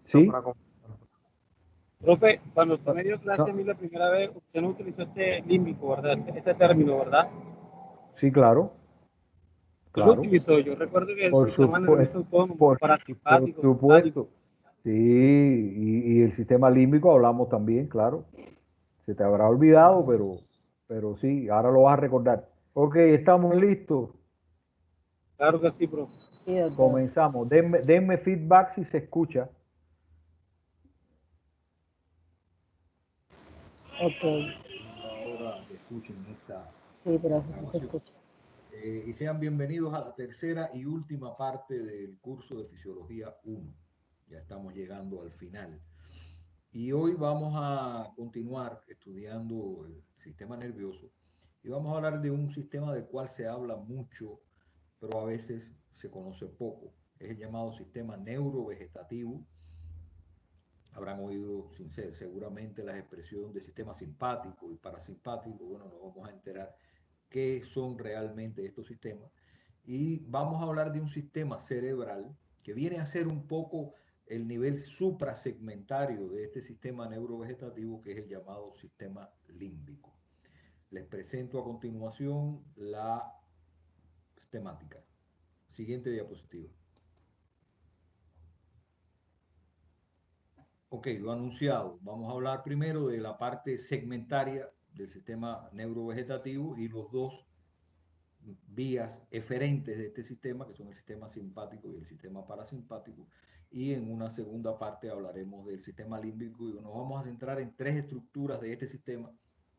¿Sí? Profe, cuando usted me dio clase a No, mí la primera vez, usted no utilizó este límbico, ¿verdad? Este término, ¿verdad? sí, claro, Usted lo claro. utilizó. Yo recuerdo que el Por sistema nervioso supuesto, autónomo, por, por parasimpático, simpático. supuesto. Sí, y el sistema límbico hablamos también, claro. Se te habrá olvidado, pero sí, ahora lo vas a recordar. Ok, estamos listos. Claro que sí, profe. Sí, doctor. Comenzamos. Denme feedback si se escucha. Ok. Ahora que escuchen esta Sí, profe, sí se grabación. escucha. Y sean bienvenidos a la tercera y última parte del curso de Fisiología 1. Ya estamos llegando al final. Y hoy vamos a continuar estudiando el sistema nervioso y vamos a hablar de un sistema del cual se habla mucho, pero a veces se conoce poco. Es el llamado sistema neurovegetativo. Habrán oído seguramente las expresiones de sistema simpático y parasimpático. Bueno, nos vamos a enterar qué son realmente estos sistemas. Y vamos a hablar de un sistema cerebral que viene a ser un poco el nivel suprasegmentario de este sistema neurovegetativo, que es el llamado sistema límbico. Les presento a continuación la temática. Siguiente diapositiva. Ok, lo anunciado. Vamos a hablar primero de la parte segmentaria del sistema neurovegetativo y los dos vías eferentes de este sistema, que son el sistema simpático y el sistema parasimpático. Y en una segunda parte hablaremos del sistema límbico y nos vamos a centrar en tres estructuras de este sistema,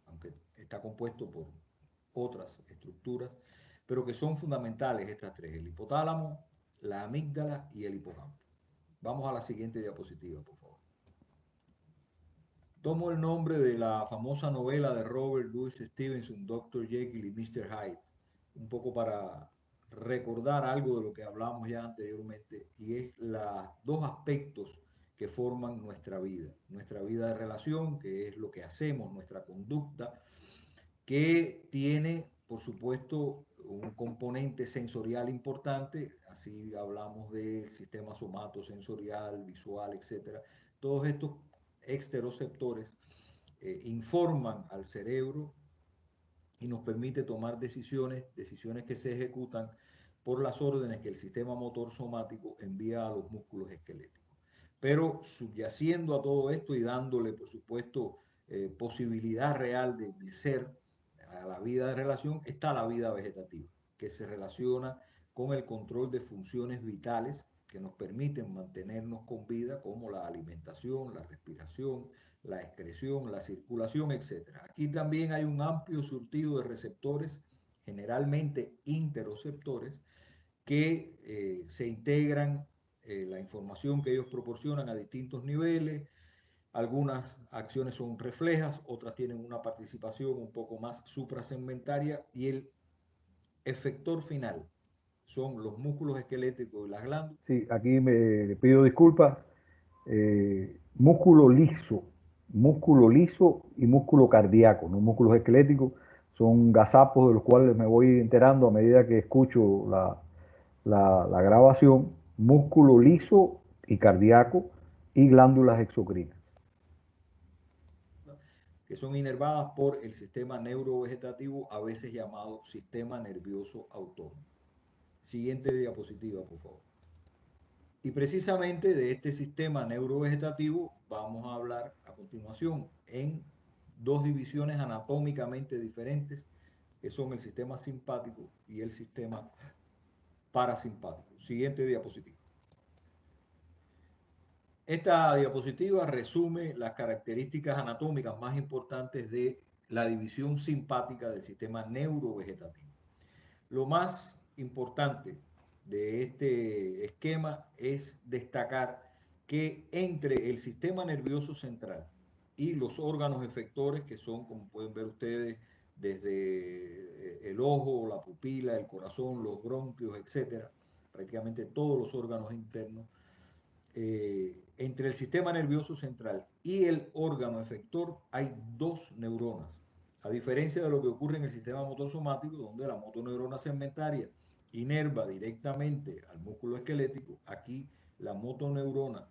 aunque está compuesto por otras estructuras, pero que son fundamentales estas tres: el hipotálamo, la amígdala y el hipocampo. Vamos a la siguiente diapositiva, por favor. Tomo el nombre de la famosa novela de Robert Louis Stevenson, Dr. Jekyll y Mr. Hyde, un poco para recordar algo de lo que hablamos ya anteriormente, y es los dos aspectos que forman nuestra vida de relación, que es lo que hacemos, nuestra conducta, que tiene, por supuesto, un componente sensorial importante. Así hablamos del sistema somatosensorial, visual, etcétera. Todos estos exteroceptores informan al cerebro y nos permite tomar decisiones que se ejecutan por las órdenes que el sistema motor somático envía a los músculos esqueléticos. Pero subyaciendo a todo esto y dándole, por supuesto, posibilidad real de ser a la vida de relación, está la vida vegetativa, que se relaciona con el control de funciones vitales que nos permiten mantenernos con vida, como la alimentación, la respiración, la excreción, la circulación, etc. Aquí también hay un amplio surtido de receptores, generalmente interoceptores, que se integran la información que ellos proporcionan a distintos niveles. Algunas acciones son reflejas, otras tienen una participación un poco más suprasegmentaria, y el efector final son los músculos esqueléticos y las glándulas. Sí, aquí me pido disculpas. Músculo liso y músculo cardíaco, no músculos esqueléticos. Son gazapos de los cuales me voy enterando a medida que escucho la grabación. Músculo liso y cardíaco y glándulas exocrinas. Que son inervadas por el sistema neurovegetativo, a veces llamado sistema nervioso autónomo. Siguiente diapositiva, por favor. Y precisamente de este sistema neurovegetativo vamos a hablar a continuación en dos divisiones anatómicamente diferentes, que son el sistema simpático y el sistema parasimpático. Siguiente diapositiva. Esta diapositiva resume las características anatómicas más importantes de la división simpática del sistema neurovegetativo. Lo más importante de este esquema es destacar que entre el sistema nervioso central y los órganos efectores, que son, como pueden ver ustedes, desde el ojo, la pupila, el corazón, los bronquios, etcétera, prácticamente todos los órganos internos, entre el sistema nervioso central y el órgano efector hay dos neuronas. A diferencia de lo que ocurre en el sistema motor somático, donde la motoneurona segmentaria inerva directamente al músculo esquelético, aquí la motoneurona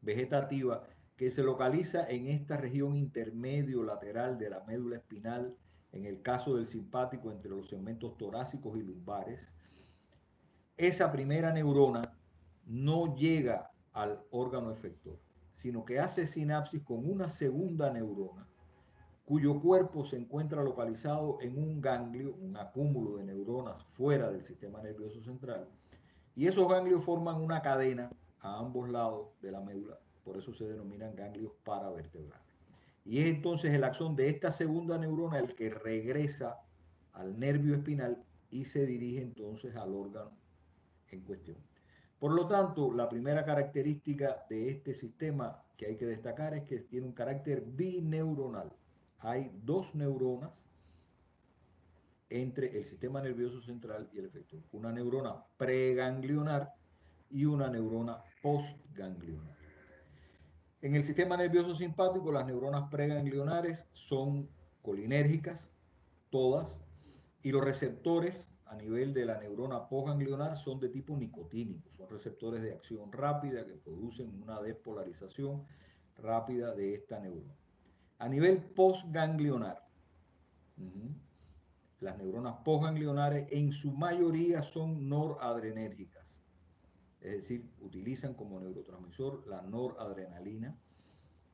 vegetativa que se localiza en esta región intermedio lateral de la médula espinal, en el caso del simpático entre los segmentos torácicos y lumbares. Esa primera neurona no llega al órgano efector, sino que hace sinapsis con una segunda neurona, cuyo cuerpo se encuentra localizado en un ganglio, un acúmulo de neuronas fuera del sistema nervioso central, y esos ganglios forman una cadena a ambos lados de la médula, por eso se denominan ganglios paravertebrales. Y es entonces el axón de esta segunda neurona el que regresa al nervio espinal y se dirige entonces al órgano en cuestión. Por lo tanto, la primera característica de este sistema que hay que destacar es que tiene un carácter bineuronal. Hay dos neuronas entre el sistema nervioso central y el efector. Una neurona preganglionar y una neurona postganglionar. En el sistema nervioso simpático, las neuronas preganglionares son colinérgicas, todas, y los receptores a nivel de la neurona postganglionar son de tipo nicotínico, son receptores de acción rápida que producen una despolarización rápida de esta neurona. A nivel postganglionar, las neuronas postganglionares en su mayoría son noradrenérgicas, es decir, utilizan como neurotransmisor la noradrenalina,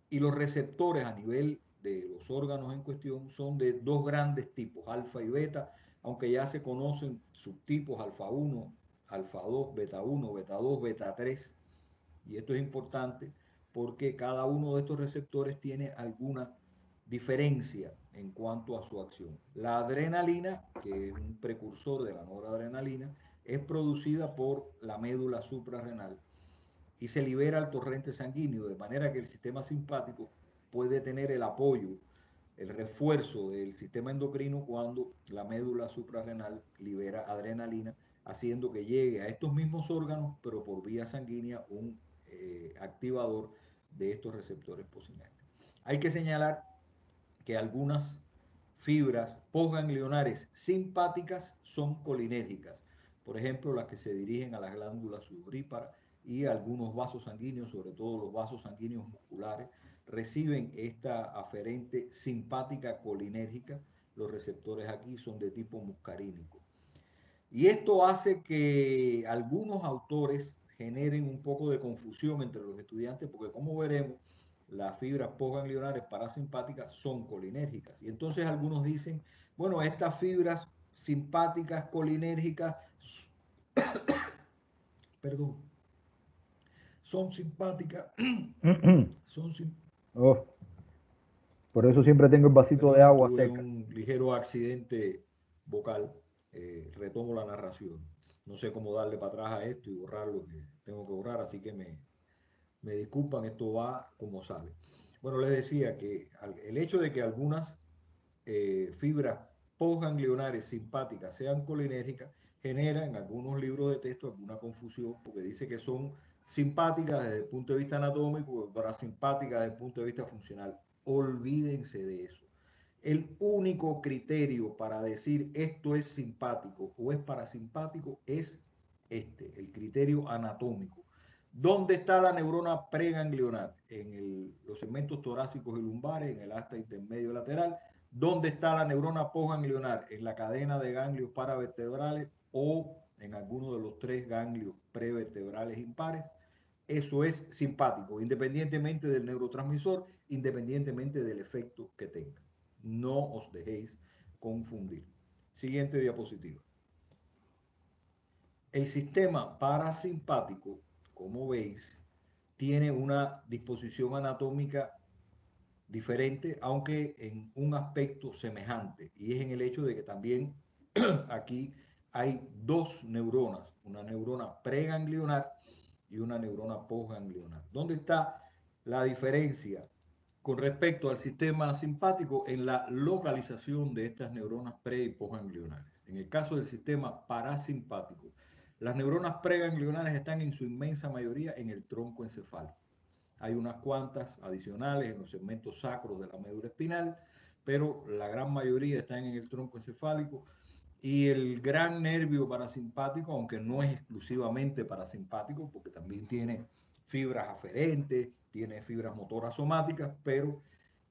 y los receptores a nivel de los órganos en cuestión son de dos grandes tipos, alfa y beta, aunque ya se conocen subtipos alfa 1, alfa 2, beta 1, beta 2, beta 3, y esto es importante porque cada uno de estos receptores tiene alguna diferencia en cuanto a su acción. La adrenalina, que es un precursor de la noradrenalina, es producida por la médula suprarrenal y se libera al torrente sanguíneo, de manera que el sistema simpático puede tener el apoyo, el refuerzo del sistema endocrino cuando la médula suprarrenal libera adrenalina, haciendo que llegue a estos mismos órganos, pero por vía sanguínea, un activador de estos receptores postsinápticos. Hay que señalar que algunas fibras postganglionares simpáticas son colinérgicas, por ejemplo, las que se dirigen a las glándulas sudoríparas, y algunos vasos sanguíneos, sobre todo los vasos sanguíneos musculares, reciben esta aferente simpática colinérgica. Los receptores aquí son de tipo muscarínico. Y esto hace que algunos autores generen un poco de confusión entre los estudiantes, porque como veremos, las fibras postganglionares parasimpáticas son colinérgicas. Y entonces algunos dicen, bueno, estas fibras simpáticas colinérgicas, perdón, son simpáticas, son Oh, por eso siempre tengo el vasito de Perdonen, agua tuve seca. un ligero accidente vocal. Retomo la narración. No sé cómo darle para atrás a esto y borrar lo que tengo que borrar, así que me disculpan, esto va como sale. Bueno, les decía que el hecho de que algunas fibras postganglionares simpáticas sean colinérgicas genera en algunos libros de texto alguna confusión, porque dice que son simpáticas desde el punto de vista anatómico, parasimpáticas desde el punto de vista funcional. Olvídense de eso. El único criterio para decir esto es simpático o es parasimpático es el criterio anatómico. ¿Dónde está la neurona preganglionar? En los segmentos torácicos y lumbares, en el asta intermedio lateral. ¿Dónde está la neurona postganglionar? En la cadena de ganglios paravertebrales o en alguno de los tres ganglios prevertebrales impares. Eso es simpático, independientemente del neurotransmisor, independientemente del efecto que tenga. No os dejéis confundir. Siguiente diapositiva. El sistema parasimpático, como veis, tiene una disposición anatómica diferente, aunque en un aspecto semejante, y es en el hecho de que también aquí hay dos neuronas, una neurona preganglionar y una neurona postganglionar. ¿Dónde está la diferencia con respecto al sistema simpático? En la localización de estas neuronas pre y postganglionares. En el caso del sistema parasimpático, las neuronas preganglionares están en su inmensa mayoría en el tronco encefálico. Hay unas cuantas adicionales en los segmentos sacros de la médula espinal, pero la gran mayoría están en el tronco encefálico. Y el gran nervio parasimpático, aunque no es exclusivamente parasimpático, porque también tiene fibras aferentes, tiene fibras motoras somáticas, pero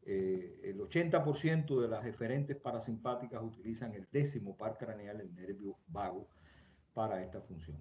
el 80% de las eferentes parasimpáticas utilizan el 10º par craneal, el nervio vago, para esta función.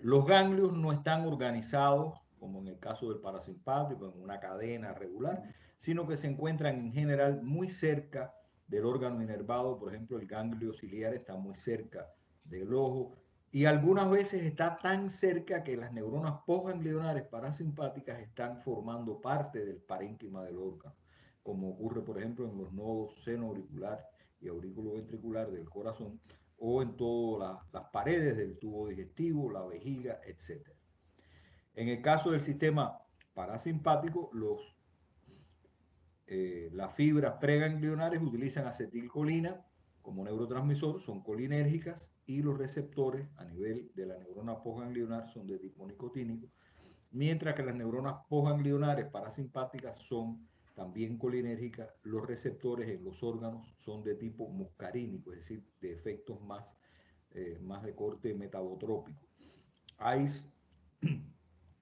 Los ganglios no están organizados, como en el caso del parasimpático, en una cadena regular, sino que se encuentran en general muy cerca del órgano inervado. Por ejemplo, el ganglio ciliar está muy cerca del ojo y algunas veces está tan cerca que las neuronas postganglionares parasimpáticas están formando parte del parénquima del órgano, como ocurre, por ejemplo, en los nodos seno auricular y aurículo-ventricular del corazón, o en todas las paredes del tubo digestivo, la vejiga, etc. En el caso del sistema parasimpático, las fibras preganglionares utilizan acetilcolina como neurotransmisor, son colinérgicas, y los receptores a nivel de la neurona postganglionar son de tipo nicotínico, mientras que las neuronas postganglionares parasimpáticas son también colinérgicas. Los receptores en los órganos son de tipo muscarínico, es decir, de efectos más de corte metabotrópico. Hay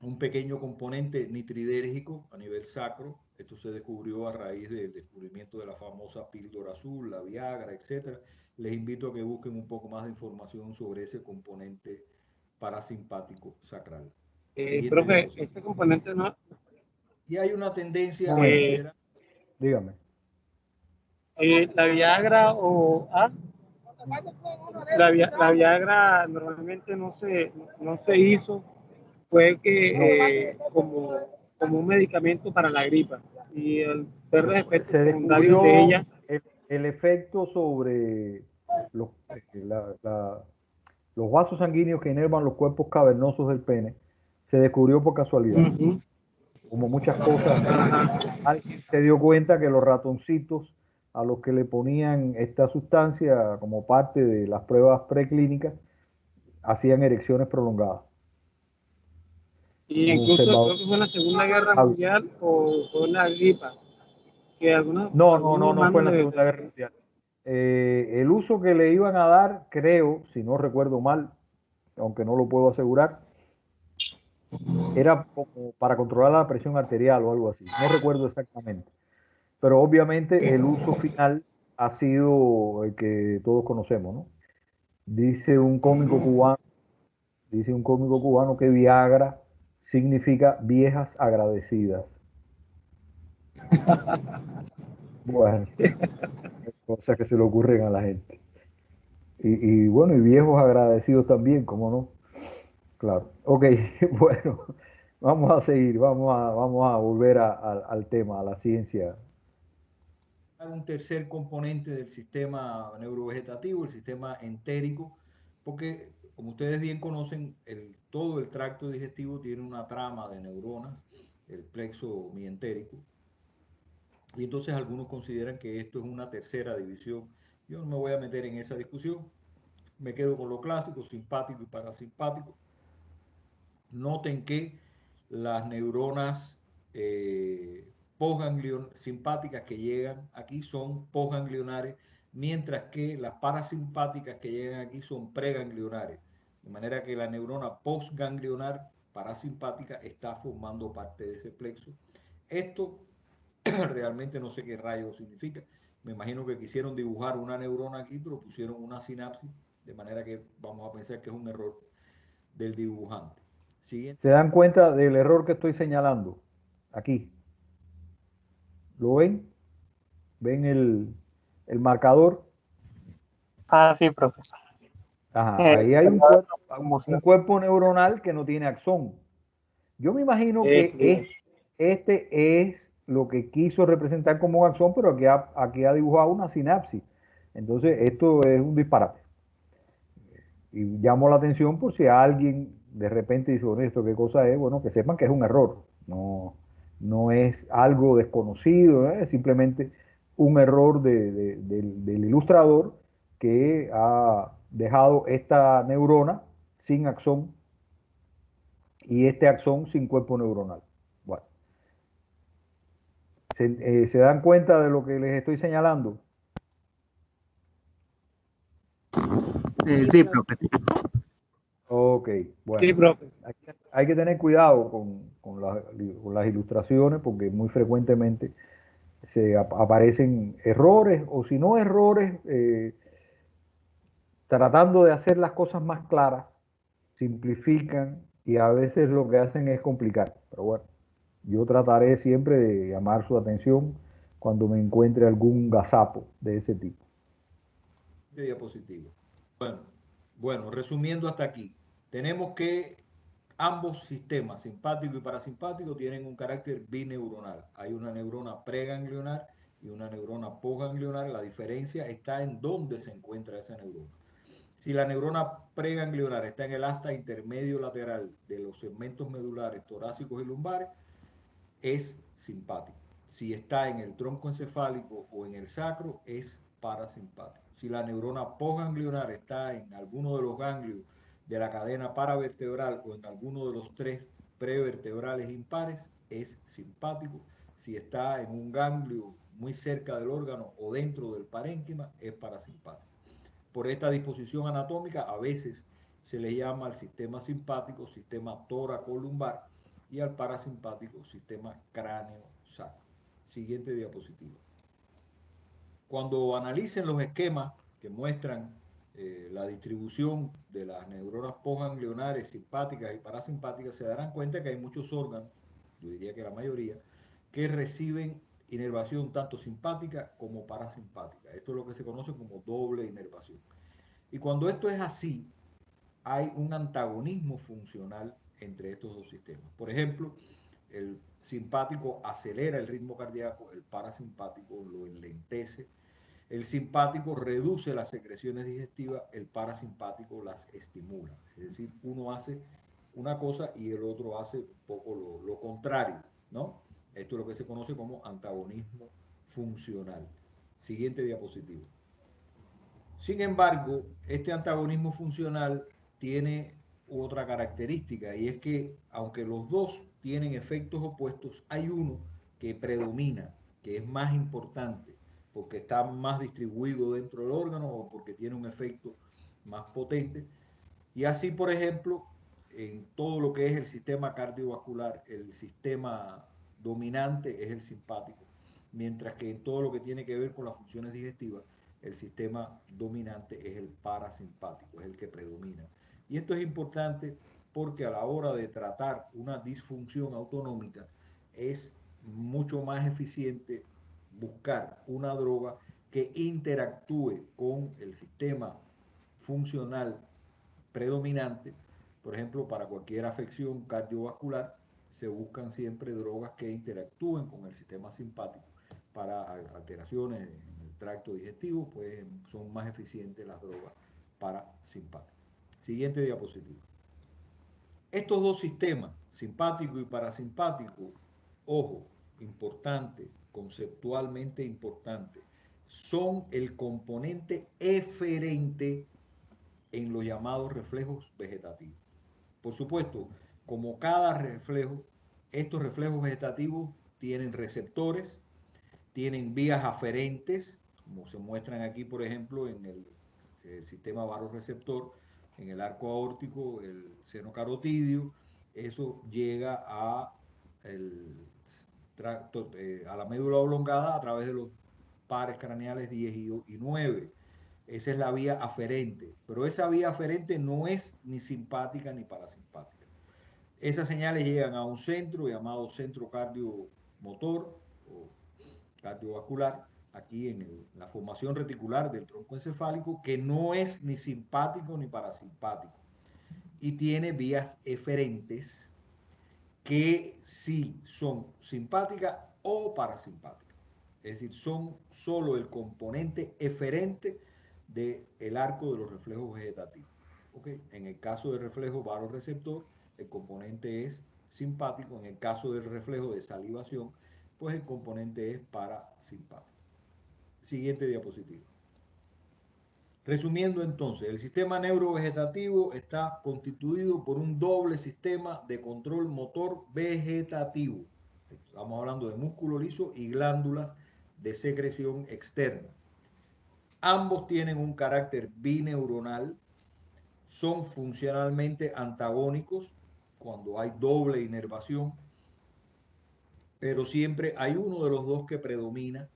un pequeño componente nitridérgico a nivel sacro. Esto se descubrió a raíz del descubrimiento de la famosa píldora azul, la Viagra, etc. Les invito a que busquen un poco más de información sobre ese componente parasimpático sacral. Profe, ese componente no... Y hay una tendencia a considerar... Dígame. La Viagra o... La Viagra normalmente no se hizo, fue que como un medicamento para la gripa, y el ver los efectos Se secundarios de descubrió ella. el efecto sobre los vasos sanguíneos que inervan los cuerpos cavernosos del pene. Se descubrió por casualidad. Como muchas cosas, alguien se dio cuenta que los ratoncitos a los que le ponían esta sustancia como parte de las pruebas preclínicas hacían erecciones prolongadas. Y incluso creo que fue en la Segunda Guerra Mundial o fue en la gripa. Que No fue en la Segunda Guerra Mundial. El uso que le iban a dar, creo, si no recuerdo mal, aunque no lo puedo asegurar, era como para controlar la presión arterial o algo así. No recuerdo exactamente. Pero obviamente el uso final ha sido el que todos conocemos, ¿no? Dice un cómico cubano que Viagra significa viejas agradecidas. Bueno, cosas que se le ocurren a la gente. Y bueno, y viejos agradecidos también, ¿cómo no? Claro. Ok, bueno, vamos a seguir, vamos a volver al tema, a la ciencia. Un tercer componente del sistema neurovegetativo, el sistema entérico, porque como ustedes bien conocen, todo el tracto digestivo tiene una trama de neuronas, el plexo mientérico, y entonces algunos consideran que esto es una tercera división. Yo no me voy a meter en esa discusión, me quedo con lo clásico, simpático y parasimpático. Noten que las neuronas simpáticas que llegan aquí son postganglionares, mientras que las parasimpáticas que llegan aquí son preganglionares. De manera que la neurona postganglionar parasimpática está formando parte de ese plexo. Esto realmente no sé qué rayos significa. Me imagino que quisieron dibujar una neurona aquí, pero pusieron una sinapsis, de manera que vamos a pensar que es un error del dibujante. Siguiente. ¿Se dan cuenta del error que estoy señalando? Aquí. ¿Lo ven? ¿Ven el marcador? Sí, profesor. Ajá, ahí hay un cuerpo neuronal que no tiene axón. Yo me imagino que este es lo que quiso representar como un axón, pero aquí ha dibujado una sinapsis. Entonces, esto es un disparate. Y llamo la atención por si alguien de repente dice, bueno, ¿esto qué cosa es? Bueno, que sepan que es un error. No es algo desconocido, es simplemente un error del ilustrador que ha dejado esta neurona sin axón y este axón sin cuerpo neuronal. Bueno, ¿se dan cuenta de lo que les estoy señalando? Sí, profe. Ok, Sí, bueno. profe. Hay que tener cuidado con las ilustraciones porque muy frecuentemente aparecen errores o si no errores, tratando de hacer las cosas más claras, simplifican y a veces lo que hacen es complicar. Pero bueno, yo trataré siempre de llamar su atención cuando me encuentre algún gazapo de ese tipo. De diapositiva. Bueno, resumiendo hasta aquí, tenemos que ambos sistemas, simpático y parasimpático, tienen un carácter bineuronal. Hay una neurona preganglionar y una neurona postganglionar. La diferencia está en dónde se encuentra esa neurona. Si la neurona preganglionar está en el asta intermedio lateral de los segmentos medulares torácicos y lumbares, es simpático. Si está en el tronco encefálico o en el sacro, es parasimpático. Si la neurona postganglionar está en alguno de los ganglios de la cadena paravertebral o en alguno de los tres prevertebrales impares, es simpático. Si está en un ganglio muy cerca del órgano o dentro del parénquima, es parasimpático. Por esta disposición anatómica, a veces se le llama al sistema simpático sistema tóraco-lumbar y al parasimpático sistema cráneo-sacro. Siguiente diapositiva. Cuando analicen los esquemas que muestran la distribución de las neuronas postganglionares simpáticas y parasimpáticas, se darán cuenta que hay muchos órganos, yo diría que la mayoría, que reciben inervación tanto simpática como parasimpática. Esto es lo que se conoce como doble inervación. Y cuando esto es así, hay un antagonismo funcional entre estos dos sistemas. Por ejemplo, el simpático acelera el ritmo cardíaco, el parasimpático lo enlentece. El simpático reduce las secreciones digestivas, el parasimpático las estimula. Es decir, uno hace una cosa y el otro hace un poco lo contrario, ¿no? Esto es lo que se conoce como antagonismo funcional. Siguiente diapositiva. Sin embargo, este antagonismo funcional tiene otra característica y es que aunque los dos tienen efectos opuestos, hay uno que predomina, que es más importante, porque está más distribuido dentro del órgano o porque tiene un efecto más potente. Y así, por ejemplo, en todo lo que es el sistema cardiovascular, el sistema dominante es el simpático, mientras que en todo lo que tiene que ver con las funciones digestivas, el sistema dominante es el parasimpático, es el que predomina. Y esto es importante porque a la hora de tratar una disfunción autonómica es mucho más eficiente buscar una droga que interactúe con el sistema funcional predominante. Por ejemplo, para cualquier afección cardiovascular se buscan siempre drogas que interactúen con el sistema simpático. Para alteraciones en el tracto digestivo, pues son más eficientes las drogas parasimpáticas. Siguiente diapositiva. Estos dos sistemas, simpático y parasimpático, ojo, importante, conceptualmente importante, son el componente eferente en los llamados reflejos vegetativos. Por supuesto, como cada reflejo, estos reflejos vegetativos tienen receptores, tienen vías aferentes, como se muestran aquí, por ejemplo, en el sistema varoreceptor, en el arco aórtico, el seno carotidio. Eso llega a la médula oblongada a través de los pares craneales 10 y 9. Esa es la vía aferente, pero esa vía aferente no es ni simpática ni parasimpática. Esas señales llegan a un centro llamado centro cardiomotor o cardiovascular, aquí en la formación reticular del tronco encefálico, que no es ni simpático ni parasimpático y tiene vías eferentes que sí son simpáticas o parasimpáticas. Es decir, son solo el componente eferente del arco de los reflejos vegetativos. ¿Okay? En el caso del reflejo varoreceptor, el componente es simpático. En el caso del reflejo de salivación, pues el componente es parasimpático. Siguiente diapositiva. Resumiendo entonces, el sistema neurovegetativo está constituido por un doble sistema de control motor vegetativo. Estamos hablando de músculo liso y glándulas de secreción externa. Ambos tienen un carácter bineuronal, son funcionalmente antagónicos cuando hay doble inervación, pero siempre hay uno de los dos que predomina.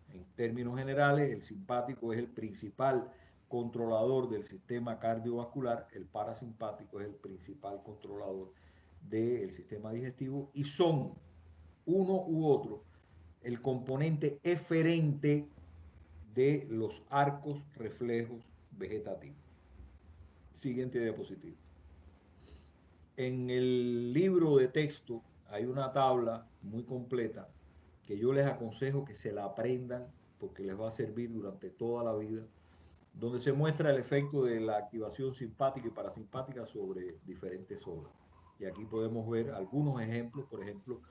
En términos generales, el simpático es el principal controlador del sistema cardiovascular, el parasimpático es el principal controlador del sistema digestivo, y son uno u otro el componente eferente de los arcos reflejos vegetativos. Siguiente diapositiva. En el libro de texto hay una tabla muy completa que yo les aconsejo que se la aprendan porque les va a servir durante toda la vida, donde se muestra el efecto de la activación simpática y parasimpática sobre diferentes zonas. Y aquí podemos ver algunos ejemplos. Por ejemplo,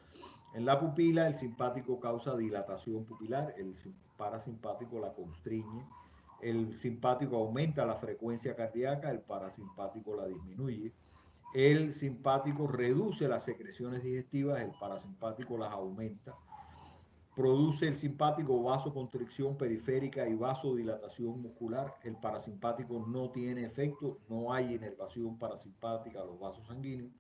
en la pupila el simpático causa dilatación pupilar, el parasimpático la constriñe, el simpático aumenta la frecuencia cardíaca, el parasimpático la disminuye. El simpático reduce las secreciones digestivas, el parasimpático las aumenta. Produce el simpático vasoconstricción periférica y vasodilatación muscular. El parasimpático no tiene efecto, no hay inervación parasimpática a los vasos sanguíneos.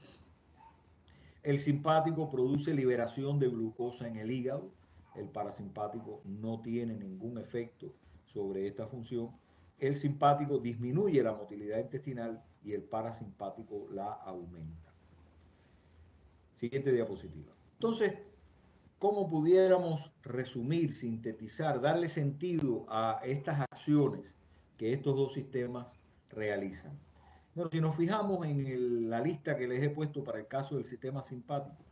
El simpático produce liberación de glucosa en el hígado. El parasimpático no tiene ningún efecto sobre esta función. El simpático disminuye la motilidad intestinal y el parasimpático la aumenta. Siguiente diapositiva. Entonces, ¿cómo pudiéramos resumir, sintetizar, darle sentido a estas acciones que estos dos sistemas realizan? Bueno, si nos fijamos en la lista que les he puesto para el caso del sistema simpático,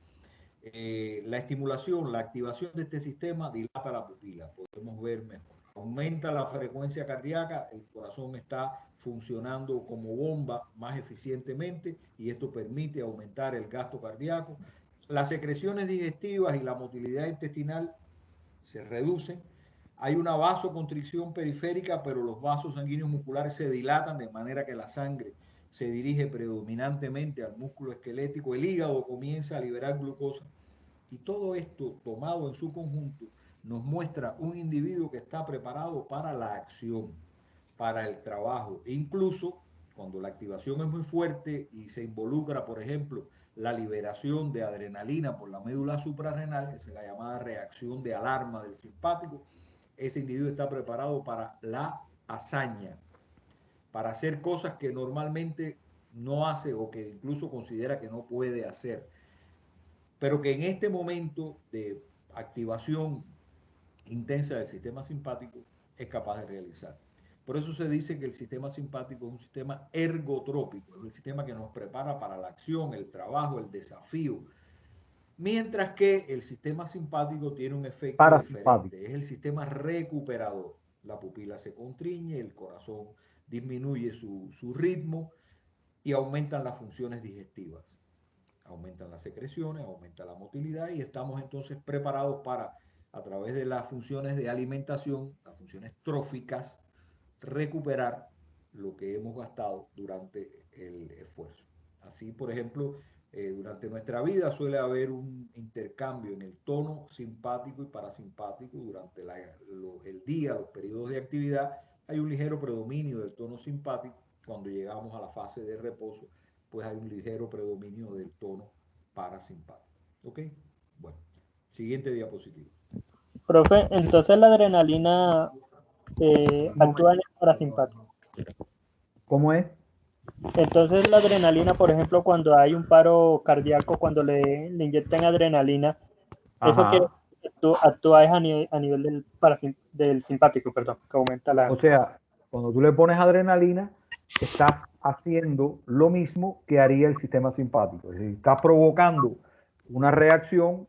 la estimulación, la activación de este sistema dilata la pupila, podemos ver mejor. Aumenta la frecuencia cardíaca, el corazón está funcionando como bomba más eficientemente y esto permite aumentar el gasto cardíaco. Las secreciones digestivas y la motilidad intestinal se reducen. Hay una vasoconstricción periférica, pero los vasos sanguíneos musculares se dilatan de manera que la sangre se dirige predominantemente al músculo esquelético, el hígado comienza a liberar glucosa y todo esto tomado en su conjunto nos muestra un individuo que está preparado para la acción, para el trabajo, e incluso cuando la activación es muy fuerte y se involucra, por ejemplo, la liberación de adrenalina por la médula suprarrenal, es la llamada reacción de alarma del simpático, ese individuo está preparado para la hazaña, para hacer cosas que normalmente no hace o que incluso considera que no puede hacer, pero que en este momento de activación intensa del sistema simpático es capaz de realizar. Por eso se dice que el sistema simpático es un sistema ergotrópico, es un sistema que nos prepara para la acción, el trabajo, el desafío, mientras que el sistema simpático tiene un efecto diferente, es el sistema recuperador. La pupila se constriñe, el corazón disminuye su ritmo y aumentan las funciones digestivas, aumentan las secreciones, aumenta la motilidad y estamos entonces preparados para, a través de las funciones de alimentación, las funciones tróficas, recuperar lo que hemos gastado durante el esfuerzo. Así, por ejemplo, durante nuestra vida suele haber un intercambio en el tono simpático y parasimpático durante el día, los periodos de actividad, hay un ligero predominio del tono simpático. Cuando llegamos a la fase de reposo, pues hay un ligero predominio del tono parasimpático. ¿Ok? Bueno, siguiente diapositiva. Profe, entonces la adrenalina actúa en el parasimpático. ¿Cómo es? Entonces la adrenalina, por ejemplo, cuando hay un paro cardíaco, cuando le inyectan adrenalina, eso quiere Ajá. decir que actúa es a nivel del simpático, perdón, que aumenta la... O sea, cuando tú le pones adrenalina, estás haciendo lo mismo que haría el sistema simpático. Es decir, estás provocando una reacción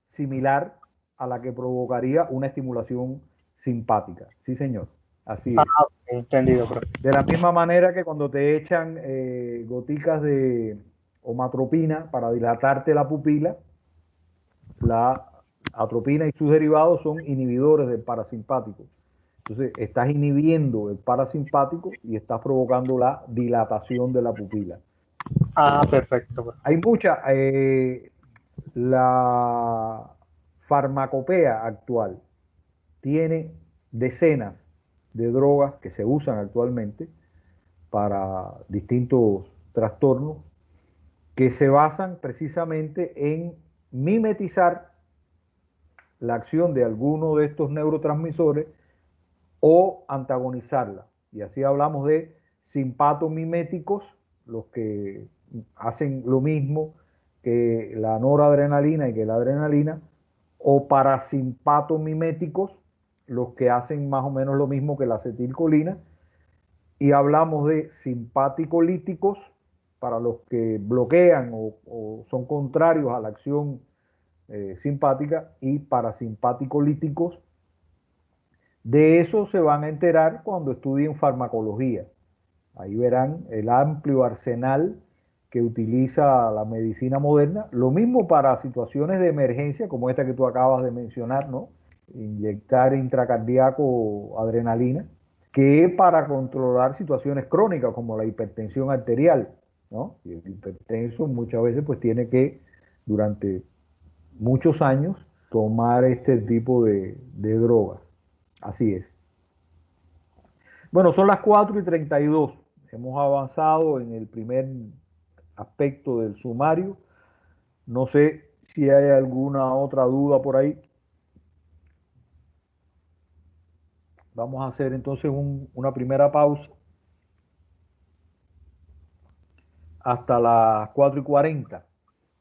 similar a la que provocaría una estimulación simpática. Sí, señor. Así es. Entendido, profe. De la misma manera que cuando te echan goticas de omatropina para dilatarte la pupila, la atropina y sus derivados son inhibidores del parasimpático. Entonces, estás inhibiendo el parasimpático y estás provocando la dilatación de la pupila. Perfecto, profe. Hay mucha, la farmacopea actual tiene decenas de drogas que se usan actualmente para distintos trastornos que se basan precisamente en mimetizar la acción de alguno de estos neurotransmisores o antagonizarla. Y así hablamos de simpatomiméticos, los que hacen lo mismo que la noradrenalina y que la adrenalina, o parasimpatomiméticos, los que hacen más o menos lo mismo que la acetilcolina, y hablamos de simpaticolíticos para los que bloquean o son contrarios a la acción simpática, y parasimpaticolíticos. De eso se van a enterar cuando estudien farmacología. Ahí verán el amplio arsenal que utiliza la medicina moderna. Lo mismo para situaciones de emergencia como esta que tú acabas de mencionar, ¿no? Inyectar intracardíaco adrenalina, que para controlar situaciones crónicas como la hipertensión arterial, ¿no? Y el hipertenso muchas veces pues tiene que, durante muchos años, tomar este tipo de drogas. Así es. Bueno, son las 4:32. Hemos avanzado en el primer aspecto del sumario. No sé si hay alguna otra duda por ahí. Vamos a hacer entonces una primera pausa hasta las 4:40.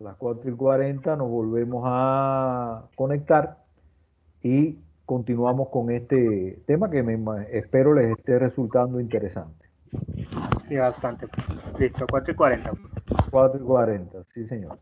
A las 4:40 nos volvemos a conectar y continuamos con este tema que espero les esté resultando interesante. Sí, bastante. Listo, 4:40. 4:40, sí señor.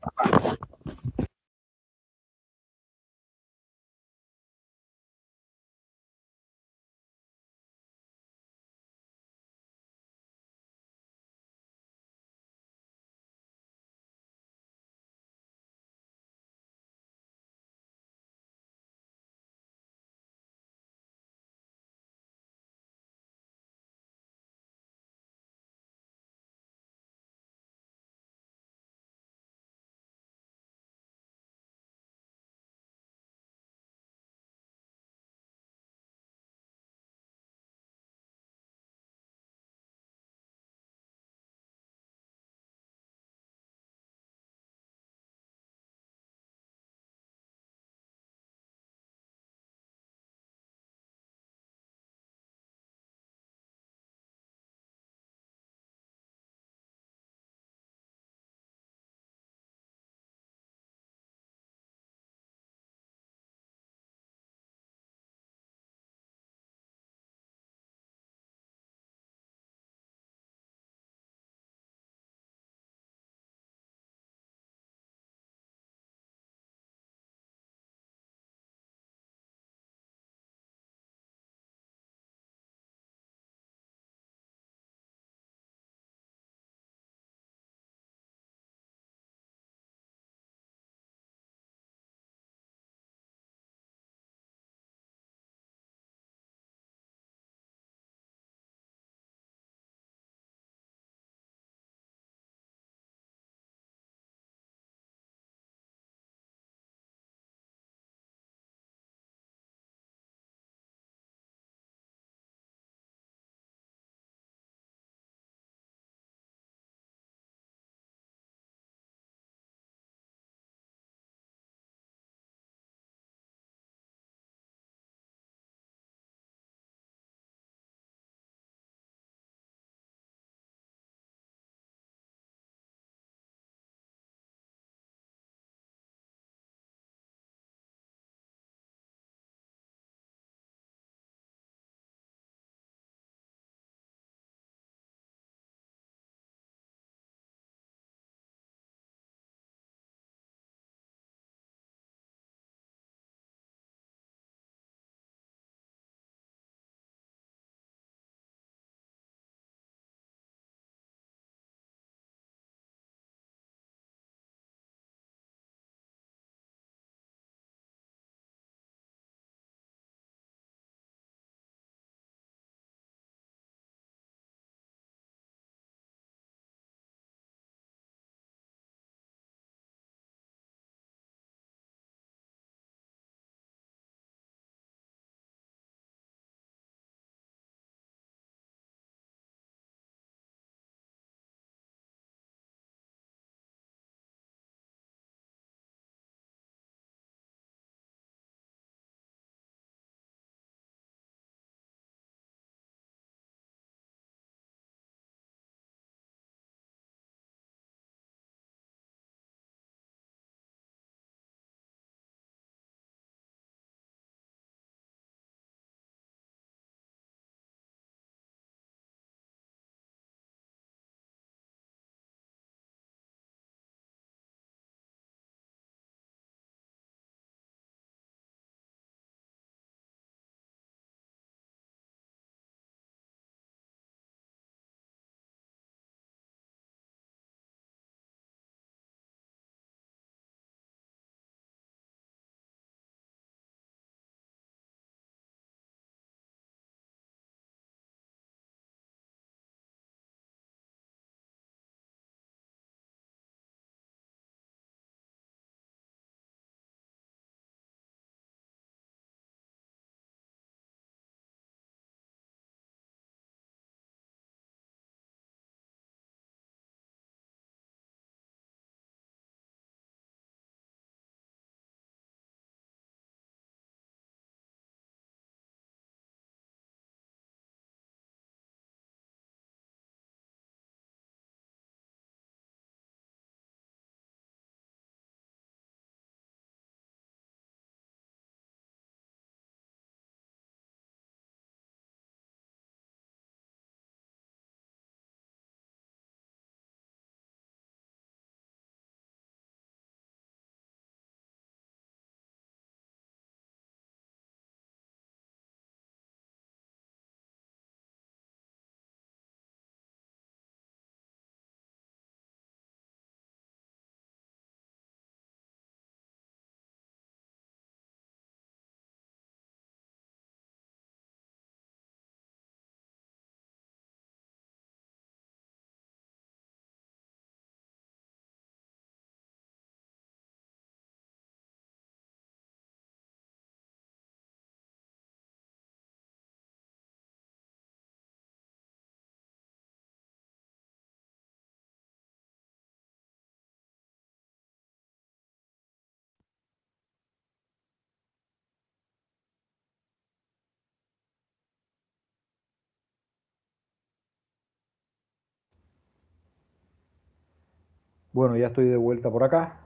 Bueno, ya estoy de vuelta por acá.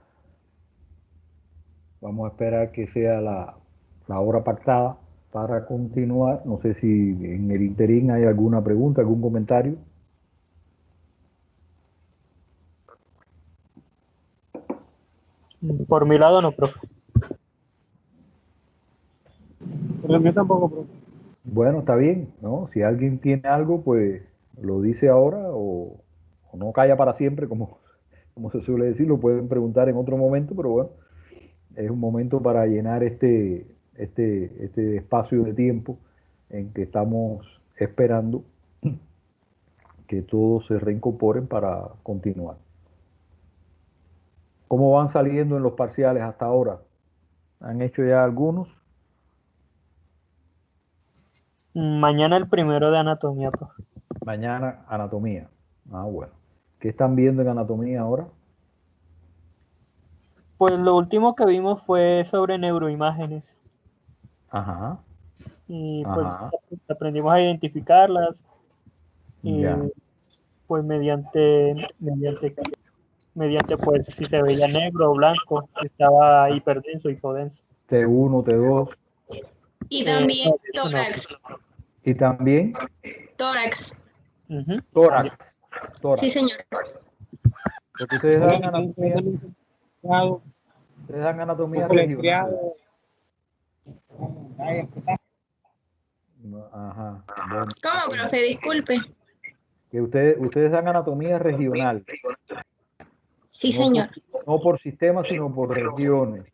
Vamos a esperar que sea la hora pactada para continuar. No sé si en el interín hay alguna pregunta, algún comentario. Por mi lado no, profe. Por el mío tampoco, profe. Bueno, está bien, ¿no? Si alguien tiene algo, pues lo dice ahora o no calla para siempre, como se suele decir, lo pueden preguntar en otro momento, pero bueno, es un momento para llenar este espacio de tiempo en que estamos esperando que todos se reincorporen para continuar. ¿Cómo van saliendo en los parciales hasta ahora? ¿Han hecho ya algunos? Mañana el primero de anatomía, profe. Mañana, anatomía. Ah, bueno. ¿Qué están viendo en anatomía ahora? Pues lo último que vimos fue sobre neuroimágenes Ajá, y pues ajá, aprendimos a identificarlas y ya. pues mediante pues si se veía negro o blanco, si estaba hiperdenso, hipodenso. T1, T2. Y también No, eso no. tórax. Y también Tórax. Ujú. tórax. Sí, Tórax. señor. Porque ustedes Hola, dan anatomía, ustedes dan anatomía regional. Ajá. Bueno, ¿Cómo, profe? Disculpe. que ustedes dan anatomía regional, Sí, no por, señor. no por sistema, sino por regiones.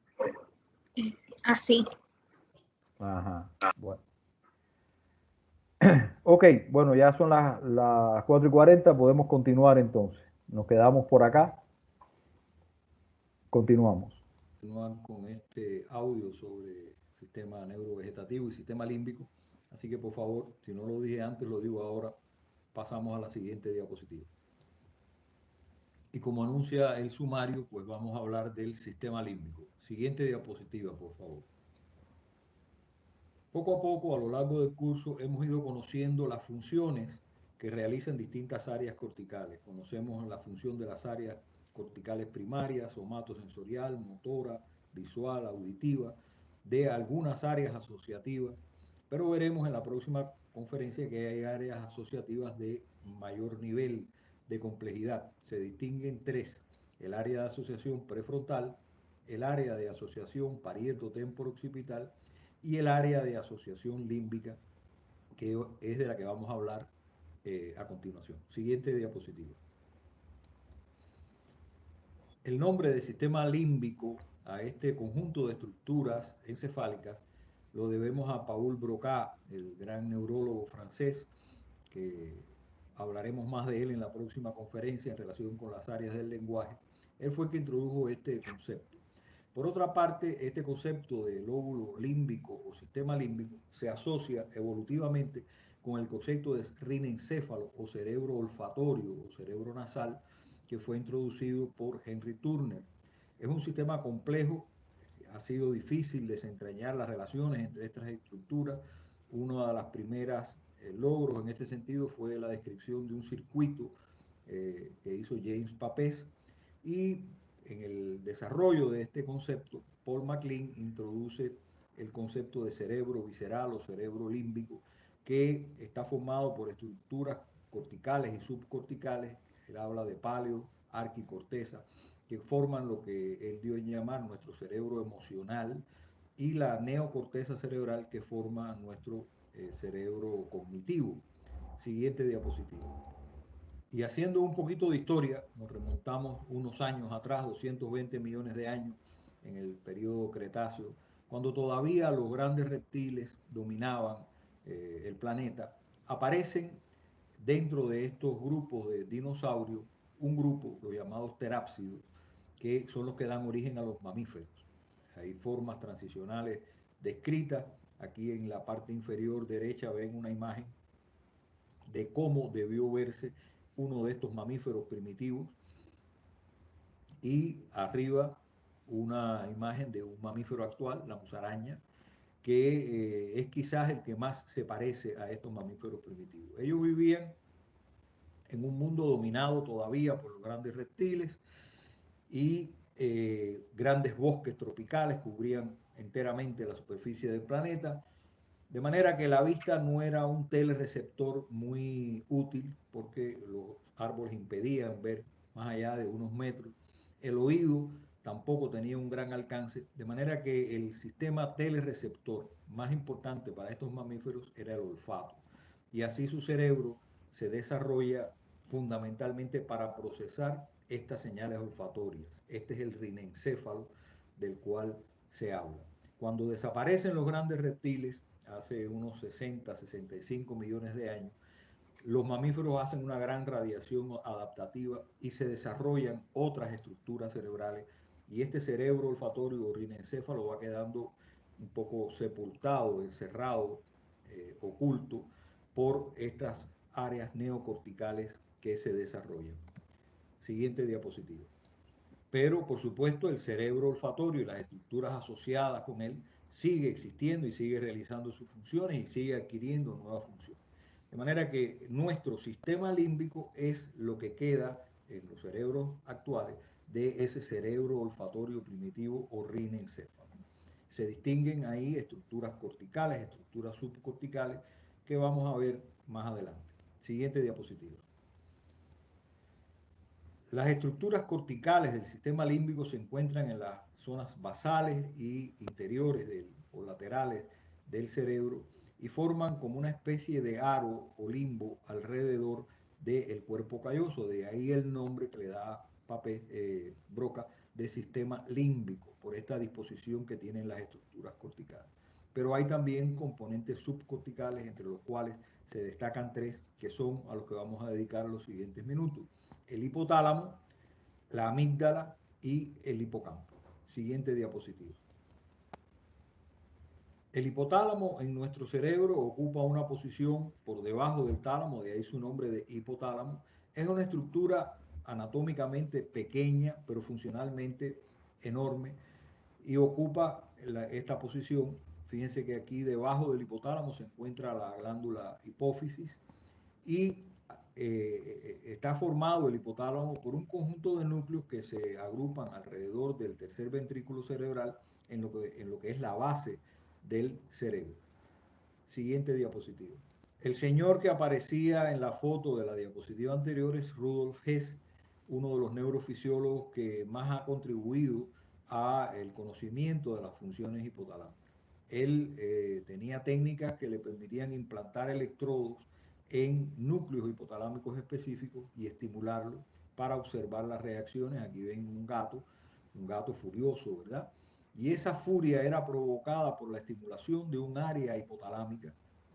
Ah, sí. Ajá. Bueno. Ok, bueno, ya son las 4:40, podemos continuar entonces. Nos quedamos por acá. Continuamos. Continúan con este audio sobre sistema neurovegetativo y sistema límbico. Así que por favor, si no lo dije antes, lo digo ahora. Pasamos a la siguiente diapositiva. Y como anuncia el sumario, pues vamos a hablar del sistema límbico. Siguiente diapositiva, por favor. Poco a poco, a lo largo del curso, hemos ido conociendo las funciones que realizan distintas áreas corticales. Conocemos la función de las áreas corticales primarias, somatosensorial, motora, visual, auditiva, de algunas áreas asociativas, pero veremos en la próxima conferencia que hay áreas asociativas de mayor nivel de complejidad. Se distinguen tres: el área de asociación prefrontal, el área de asociación parieto-temporo-occipital y el área de asociación límbica, que es de la que vamos a hablar a continuación. Siguiente diapositiva. El nombre de sistema límbico a este conjunto de estructuras encefálicas lo debemos a Paul Broca, el gran neurólogo francés, que hablaremos más de él en la próxima conferencia en relación con las áreas del lenguaje. Él fue el que introdujo este concepto. Por otra parte, este concepto de lóbulo límbico o sistema límbico se asocia evolutivamente con el concepto de rinencéfalo o cerebro olfatorio o cerebro nasal, que fue introducido por Henry Turner. Es un sistema complejo, ha sido difícil desentrañar las relaciones entre estas estructuras. Una de las primeras logros en este sentido fue la descripción de un circuito que hizo James Papez, y en el desarrollo de este concepto, Paul MacLean introduce el concepto de cerebro visceral o cerebro límbico, que está formado por estructuras corticales y subcorticales. Él habla de paleo, arquicorteza, que forman lo que él dio en llamar nuestro cerebro emocional, y la neocorteza cerebral, que forma nuestro cerebro cognitivo. Siguiente diapositiva. Y haciendo un poquito de historia, nos remontamos unos años atrás, 220 millones de años, en el periodo Cretáceo, cuando todavía los grandes reptiles dominaban el planeta. Aparecen dentro de estos grupos de dinosaurios un grupo, los llamados terápsidos, que son los que dan origen a los mamíferos. Hay formas transicionales descritas. Aquí en la parte inferior derecha ven una imagen de cómo debió verse uno de estos mamíferos primitivos, y arriba una imagen de un mamífero actual, la musaraña, que es quizás el que más se parece a estos mamíferos primitivos. Ellos vivían en un mundo dominado todavía por los grandes reptiles, y grandes bosques tropicales cubrían enteramente la superficie del planeta, de manera que la vista no era un telereceptor muy útil porque los árboles impedían ver más allá de unos metros. El oído tampoco tenía un gran alcance, de manera que el sistema telereceptor más importante para estos mamíferos era el olfato. Y así su cerebro se desarrolla fundamentalmente para procesar estas señales olfatorias. Este es el rinencéfalo del cual se habla. Cuando desaparecen los grandes reptiles, hace unos 60, 65 millones de años, los mamíferos hacen una gran radiación adaptativa y se desarrollan otras estructuras cerebrales, y este cerebro olfatorio o rinencéfalo va quedando un poco sepultado, encerrado, oculto por estas áreas neocorticales que se desarrollan. Siguiente diapositiva. Pero, por supuesto, el cerebro olfatorio y las estructuras asociadas con él sigue existiendo y sigue realizando sus funciones y sigue adquiriendo nuevas funciones. De manera que nuestro sistema límbico es lo que queda en los cerebros actuales de ese cerebro olfatorio primitivo o rinencéfalo. Se distinguen ahí estructuras corticales, estructuras subcorticales, que vamos a ver más adelante. Siguiente diapositiva. Las estructuras corticales del sistema límbico se encuentran en las zonas basales y interiores o laterales del cerebro y forman como una especie de aro o limbo alrededor del cuerpo calloso. De ahí el nombre que le da Broca de sistema límbico, por esta disposición que tienen las estructuras corticales. Pero hay también componentes subcorticales, entre los cuales se destacan tres, que son a los que vamos a dedicar los siguientes minutos: el hipotálamo, la amígdala y el hipocampo. Siguiente diapositiva. El hipotálamo en nuestro cerebro ocupa una posición por debajo del tálamo, de ahí su nombre de hipotálamo. Es una estructura anatómicamente pequeña, pero funcionalmente enorme, y ocupa esta posición. Fíjense que aquí debajo del hipotálamo se encuentra la glándula hipófisis y está formado el hipotálamo por un conjunto de núcleos que se agrupan alrededor del tercer ventrículo cerebral en lo que es la base del cerebro. Siguiente diapositiva. El señor que aparecía en la foto de la diapositiva anterior es Rudolf Hess, uno de los neurofisiólogos que más ha contribuido al conocimiento de las funciones hipotalámicas. Él tenía técnicas que le permitían implantar electrodos en núcleos hipotalámicos específicos y estimularlos para observar las reacciones. Aquí ven un gato furioso, ¿verdad? Y esa furia era provocada por la estimulación de un área hipotalámica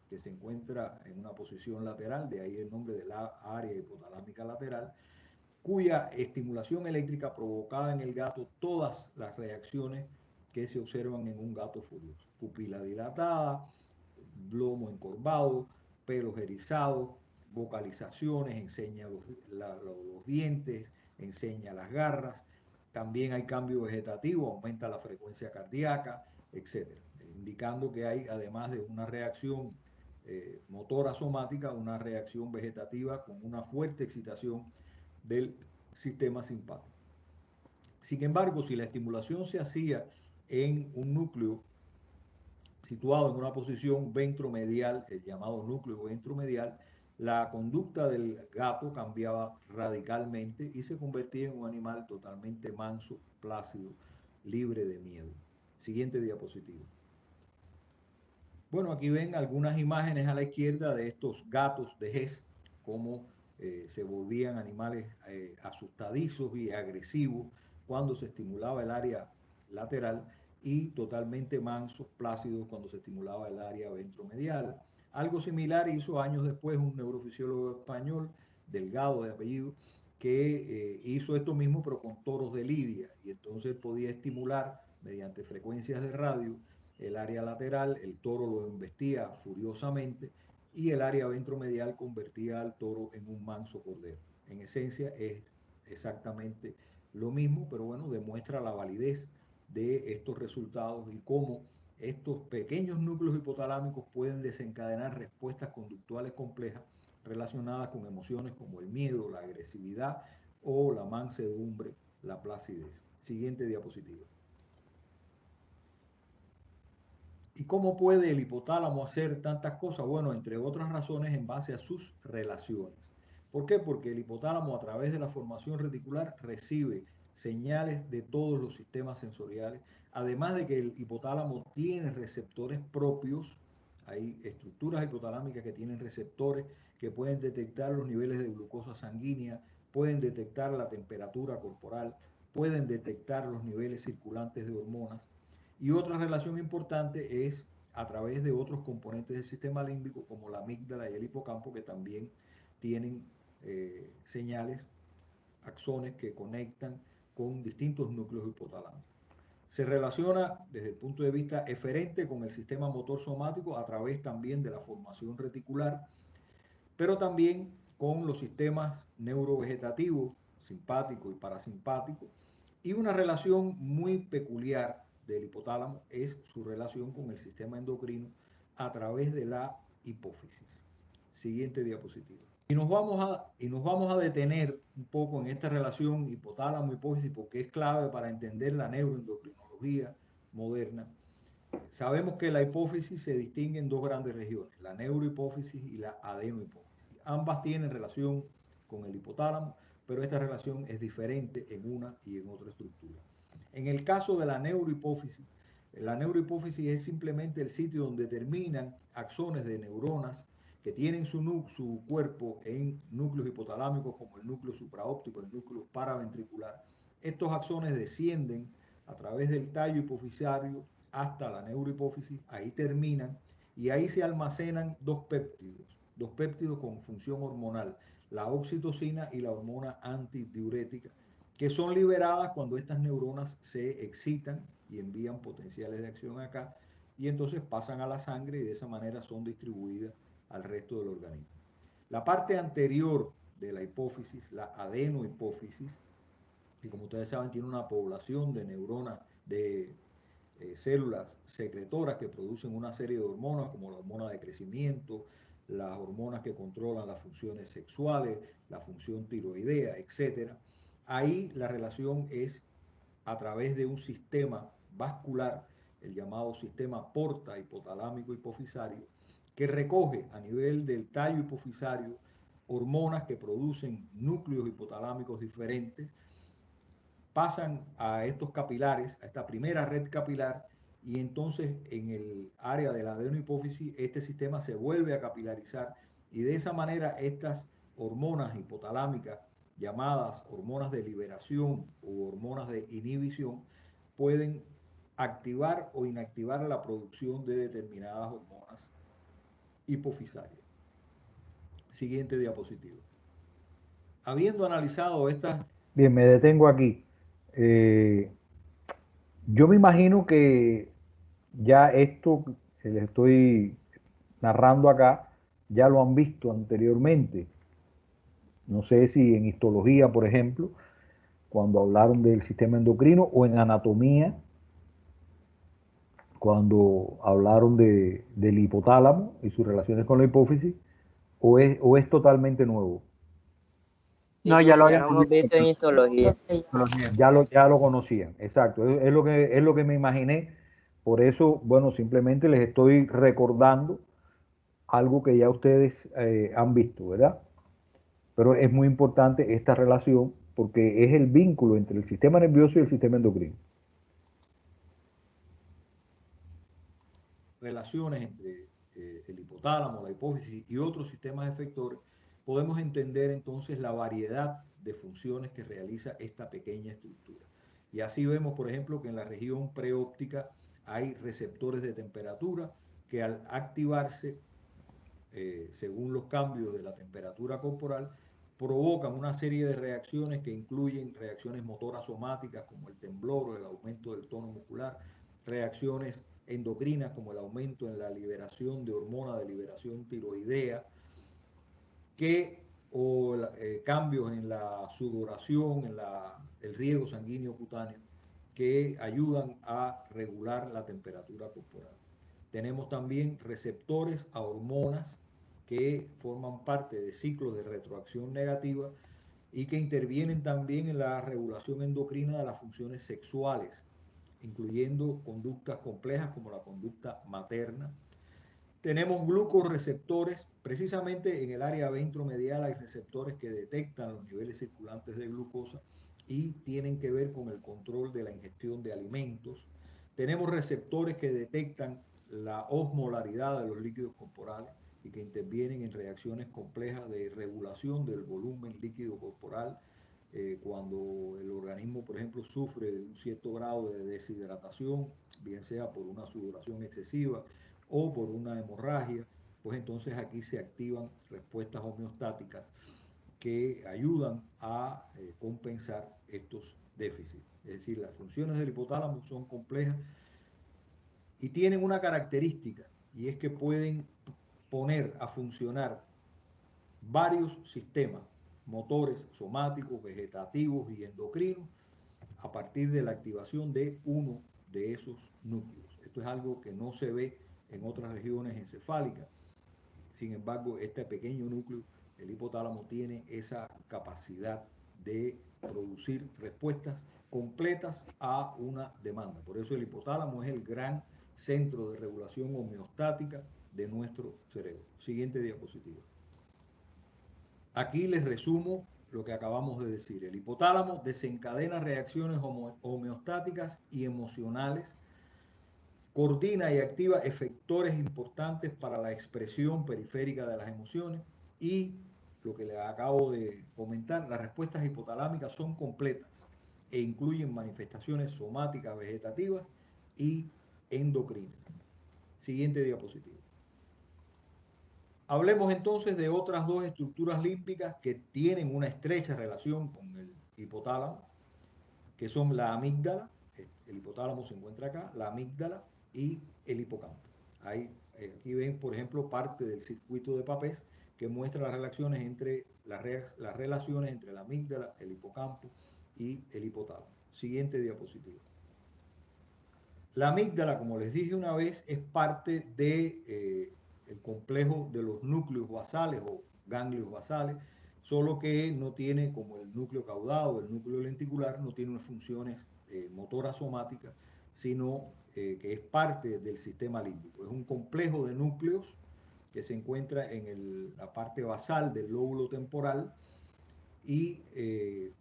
que se encuentra en una posición lateral, de ahí el nombre de la área hipotalámica lateral, cuya estimulación eléctrica provocaba en el gato todas las reacciones que se observan en un gato furioso: pupila dilatada, lomo encorvado, pelos erizados, vocalizaciones, enseña los dientes, enseña las garras. También hay cambio vegetativo, aumenta la frecuencia cardíaca, etc. Indicando que hay, además de una reacción motora somática, una reacción vegetativa con una fuerte excitación del sistema simpático. Sin embargo, si la estimulación se hacía en un núcleo situado en una posición ventromedial, el llamado núcleo ventromedial, la conducta del gato cambiaba radicalmente y se convertía en un animal totalmente manso, plácido, libre de miedo. Siguiente diapositiva. Bueno, aquí ven algunas imágenes a la izquierda de estos gatos de Hess, cómo se volvían animales asustadizos y agresivos cuando se estimulaba el área lateral, y totalmente mansos, plácidos cuando se estimulaba el área ventromedial. Algo similar hizo años después un neurofisiólogo español, Delgado de apellido, que hizo esto mismo pero con toros de lidia, y entonces podía estimular mediante frecuencias de radio el área lateral, el toro lo embestía furiosamente y el área ventromedial convertía al toro en un manso cordero. En esencia es exactamente lo mismo, pero bueno, demuestra la validez de estos resultados y cómo estos pequeños núcleos hipotalámicos pueden desencadenar respuestas conductuales complejas relacionadas con emociones como el miedo, la agresividad o la mansedumbre, la placidez. Siguiente diapositiva. ¿Y cómo puede el hipotálamo hacer tantas cosas? Bueno, entre otras razones, en base a sus relaciones. ¿Por qué? Porque el hipotálamo, a través de la formación reticular, recibe señales de todos los sistemas sensoriales, además de que el hipotálamo tiene receptores propios. Hay estructuras hipotalámicas que tienen receptores que pueden detectar los niveles de glucosa sanguínea, pueden detectar la temperatura corporal, pueden detectar los niveles circulantes de hormonas. Y otra relación importante es a través de otros componentes del sistema límbico, como la amígdala y el hipocampo, que también tienen señales, axones que conectan con distintos núcleos hipotalámicos. Se relaciona desde el punto de vista eferente con el sistema motor somático a través también de la formación reticular, pero también con los sistemas neurovegetativos, simpático y parasimpático, y una relación muy peculiar del hipotálamo es su relación con el sistema endocrino a través de la hipófisis. Siguiente diapositiva. Y nos vamos a detener un poco en esta relación hipotálamo-hipófisis porque es clave para entender la neuroendocrinología moderna. Sabemos que la hipófisis se distingue en dos grandes regiones, la neurohipófisis y la adenohipófisis. Ambas tienen relación con el hipotálamo, pero esta relación es diferente en una y en otra estructura. En el caso de la neurohipófisis es simplemente el sitio donde terminan axones de neuronas que tienen su cuerpo en núcleos hipotalámicos como el núcleo supraóptico, el núcleo paraventricular. Estos axones descienden a través del tallo hipofisario hasta la neurohipófisis, ahí terminan y ahí se almacenan dos péptidos con función hormonal, la oxitocina y la hormona antidiurética, que son liberadas cuando estas neuronas se excitan y envían potenciales de acción acá, y entonces pasan a la sangre y de esa manera son distribuidas al resto del organismo. La parte anterior de la hipófisis, la adenohipófisis, que como ustedes saben tiene una población de neuronas, de células secretoras que producen una serie de hormonas, como la hormona de crecimiento, las hormonas que controlan las funciones sexuales, la función tiroidea, etc. Ahí la relación es a través de un sistema vascular, el llamado sistema porta hipotalámico hipofisario, que recoge a nivel del tallo hipofisario hormonas que producen núcleos hipotalámicos diferentes, pasan a estos capilares, a esta primera red capilar, y entonces en el área de la adenohipófisis este sistema se vuelve a capilarizar y de esa manera estas hormonas hipotalámicas llamadas hormonas de liberación o hormonas de inhibición pueden activar o inactivar la producción de determinadas hormonas hipofisarias. Siguiente diapositiva. Habiendo analizado estas... Bien, me detengo aquí. Yo me imagino que ya esto que les estoy narrando acá, ya lo han visto anteriormente. No sé si en histología, por ejemplo, cuando hablaron del sistema endocrino, o en anatomía, cuando hablaron del hipotálamo y sus relaciones con la hipófisis, o es totalmente nuevo. No, ya lo Ya lo habíamos hemos visto en histología. Ya lo conocían, exacto. Es lo que me imaginé. Por eso, bueno, simplemente les estoy recordando algo que ya ustedes han visto, ¿verdad? Pero es muy importante esta relación porque es el vínculo entre el sistema nervioso y el sistema endocrino. Relaciones entre el hipotálamo, la hipófisis y otros sistemas efectores, podemos entender entonces la variedad de funciones que realiza esta pequeña estructura. Y así vemos, por ejemplo, que en la región preóptica hay receptores de temperatura que al activarse, según los cambios de la temperatura corporal, provocan una serie de reacciones que incluyen reacciones motoras somáticas como el temblor o el aumento del tono muscular, reacciones endocrinas como el aumento en la liberación de hormona de liberación tiroidea, cambios en la sudoración, en el riego sanguíneo cutáneo, que ayudan a regular la temperatura corporal. Tenemos también receptores a hormonas que forman parte de ciclos de retroacción negativa y que intervienen también en la regulación endocrina de las funciones sexuales, incluyendo conductas complejas como la conducta materna. Tenemos glucorreceptores, precisamente en el área ventromedial hay receptores que detectan los niveles circulantes de glucosa y tienen que ver con el control de la ingestión de alimentos. Tenemos receptores que detectan la osmolaridad de los líquidos corporales y que intervienen en reacciones complejas de regulación del volumen líquido corporal. Cuando el organismo, por ejemplo, sufre de un cierto grado de deshidratación, bien sea por una sudoración excesiva o por una hemorragia, pues entonces aquí se activan respuestas homeostáticas que ayudan a compensar estos déficits. Es decir, las funciones del hipotálamo son complejas y tienen una característica, y es que pueden poner a funcionar varios sistemas motores somáticos, vegetativos y endocrinos a partir de la activación de uno de esos núcleos. Esto es algo que no se ve en otras regiones encefálicas. Sin embargo, este pequeño núcleo, el hipotálamo, tiene esa capacidad de producir respuestas completas a una demanda. Por eso el hipotálamo es el gran centro de regulación homeostática de nuestro cerebro. Siguiente diapositiva. Aquí les resumo lo que acabamos de decir. El hipotálamo desencadena reacciones homeostáticas y emocionales, coordina y activa efectores importantes para la expresión periférica de las emociones y, lo que les acabo de comentar, las respuestas hipotalámicas son completas e incluyen manifestaciones somáticas, vegetativas y endocrinas. Siguiente diapositiva. Hablemos entonces de otras dos estructuras límbicas que tienen una estrecha relación con el hipotálamo, que son la amígdala, el hipotálamo se encuentra acá, la amígdala y el hipocampo. Aquí ven, por ejemplo, parte del circuito de Papez que muestra las relaciones entre la amígdala, el hipocampo y el hipotálamo. Siguiente diapositiva. La amígdala, como les dije una vez, es parte de el complejo de los núcleos basales o ganglios basales, solo que no tiene, como el núcleo caudado, el núcleo lenticular, no tiene unas funciones motoras somáticas, sino que es parte del sistema límbico. Es un complejo de núcleos que se encuentra en la parte basal del lóbulo temporal y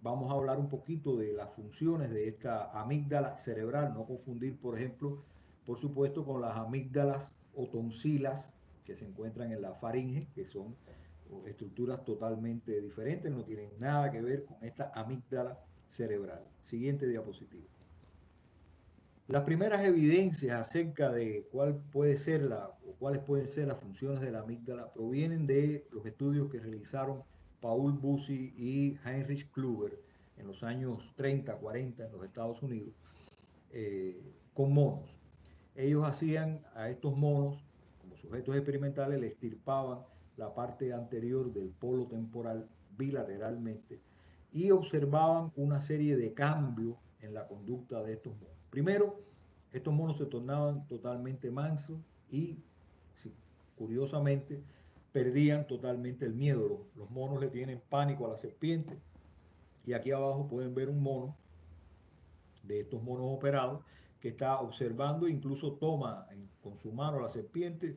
vamos a hablar un poquito de las funciones de esta amígdala cerebral, no confundir, por ejemplo, por supuesto, con las amígdalas o tonsilas que se encuentran en la faringe, que son estructuras totalmente diferentes, no tienen nada que ver con esta amígdala cerebral. Siguiente diapositiva. Las primeras evidencias acerca de cuáles pueden ser las funciones de la amígdala provienen de los estudios que realizaron Paul Bucy y Heinrich Kluber en los años 30, 40 en los Estados Unidos, con monos. Ellos hacían a estos monos, como sujetos experimentales, le extirpaban la parte anterior del polo temporal bilateralmente y observaban una serie de cambios en la conducta de estos monos. Primero, estos monos se tornaban totalmente mansos y, curiosamente, perdían totalmente el miedo. Los monos le tienen pánico a la serpiente. Y aquí abajo pueden ver un mono de estos monos operados que está observando, incluso toma con su mano la serpiente,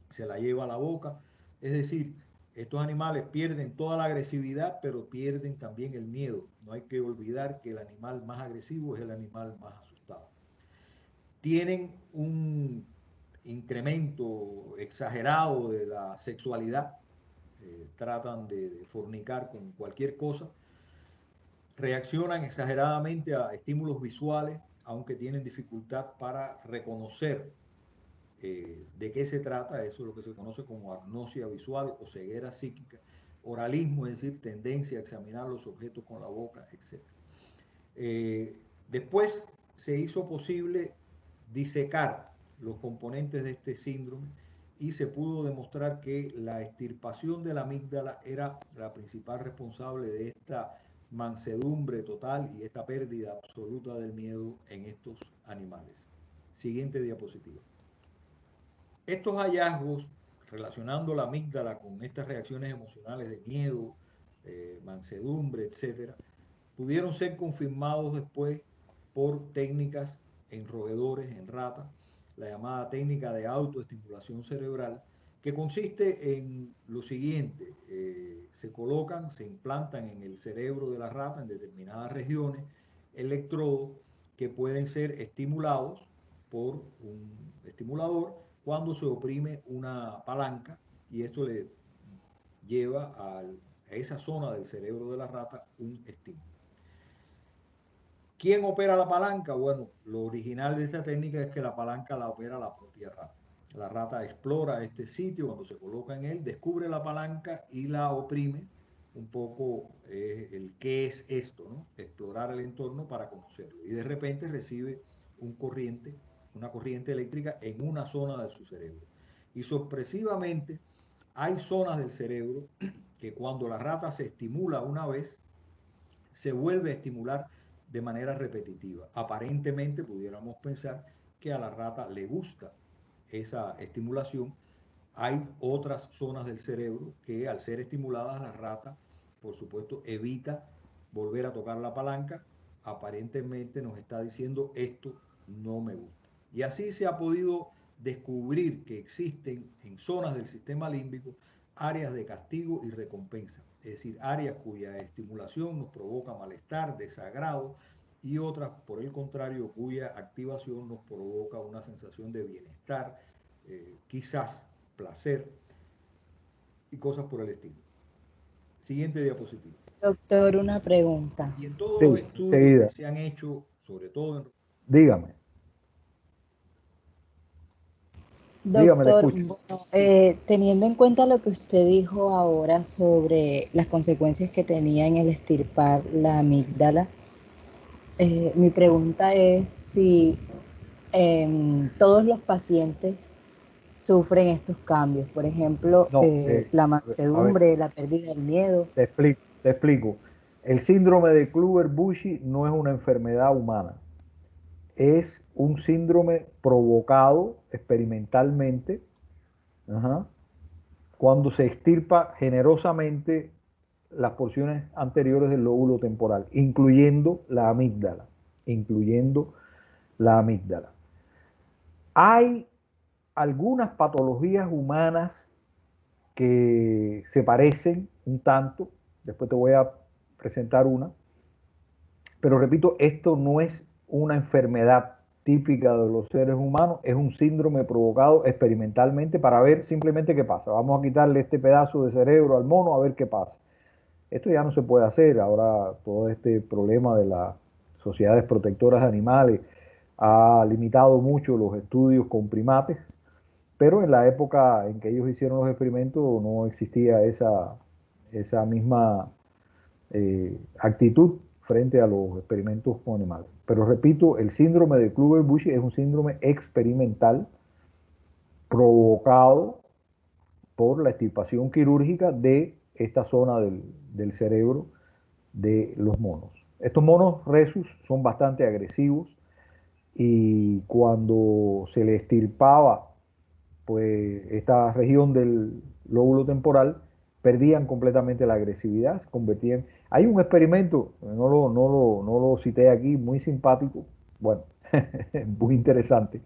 se la lleva a la boca. Es decir, estos animales pierden toda la agresividad, pero pierden también el miedo. No hay que olvidar que el animal más agresivo es el animal más asustado. Tienen un incremento exagerado de la sexualidad, tratan de fornicar con cualquier cosa, reaccionan exageradamente a estímulos visuales, aunque tienen dificultad para reconocer de qué se trata. Eso es lo que se conoce como agnosia visual o ceguera psíquica. Oralismo, es decir, tendencia a examinar los objetos con la boca, etc. Después se hizo posible disecar los componentes de este síndrome y se pudo demostrar que la extirpación de la amígdala era la principal responsable de esta mansedumbre total y esta pérdida absoluta del miedo en estos animales. Siguiente diapositiva. Estos hallazgos relacionando la amígdala con estas reacciones emocionales de miedo, mansedumbre, etcétera, pudieron ser confirmados después por técnicas en roedores, en ratas, la llamada técnica de autoestimulación cerebral, que consiste en lo siguiente: se colocan, se implantan en el cerebro de la rata, en determinadas regiones, electrodos que pueden ser estimulados por un estimulador cuando se oprime una palanca, y esto le lleva a esa zona del cerebro de la rata un estímulo. ¿Quién opera la palanca? Bueno, lo original de esta técnica es que la palanca la opera la propia rata. La rata explora este sitio, cuando se coloca en él, descubre la palanca y la oprime. Un poco el qué es esto, ¿no? Explorar el entorno para conocerlo. Y de repente recibe una corriente eléctrica en una zona de su cerebro. Y sorpresivamente hay zonas del cerebro que cuando la rata se estimula una vez, se vuelve a estimular de manera repetitiva. Aparentemente pudiéramos pensar que a la rata le gusta esa estimulación. Hay otras zonas del cerebro que, al ser estimuladas, la rata, por supuesto, evita volver a tocar la palanca. Aparentemente nos está diciendo: esto no me gusta. Y así se ha podido descubrir que existen en zonas del sistema límbico áreas de castigo y recompensa, es decir, áreas cuya estimulación nos provoca malestar, desagrado, y otras, por el contrario, cuya activación nos provoca una sensación de bienestar, quizás placer y cosas por el estilo. Siguiente diapositiva. Doctor, una pregunta. Y en todos Sí, los estudios enseguida. que se han hecho, sobre todo en... Dígame. Dígame, le Doctor, escucho. bueno, teniendo en cuenta lo que usted dijo ahora sobre las consecuencias que tenía en el extirpar la amígdala, mi pregunta es si todos los pacientes sufren estos cambios, por ejemplo, No, la a ver, mansedumbre, la pérdida del miedo. te explico. El síndrome de Kluver-Bucy no es una enfermedad humana. Es un síndrome provocado experimentalmente, ajá, cuando se extirpa generosamente las porciones anteriores del lóbulo temporal, incluyendo la amígdala, incluyendo la amígdala. Hay algunas patologías humanas que se parecen un tanto, después te voy a presentar una, pero repito, esto no es una enfermedad típica de los seres humanos, es un síndrome provocado experimentalmente para ver simplemente qué pasa. Vamos a quitarle este pedazo de cerebro al mono a ver qué pasa. Esto ya no se puede hacer, ahora todo este problema de las sociedades protectoras de animales ha limitado mucho los estudios con primates, pero en la época en que ellos hicieron los experimentos no existía esa misma actitud frente a los experimentos con animales. Pero repito, el síndrome de Kluver-Bucy es un síndrome experimental provocado por la extirpación quirúrgica de esta zona del cerebro de los monos. Estos monos rhesus son bastante agresivos y cuando se le extirpaba pues esta región del lóbulo temporal, perdían completamente la agresividad, se convertían... Hay un experimento, no lo cité aquí, muy simpático, bueno, muy interesante,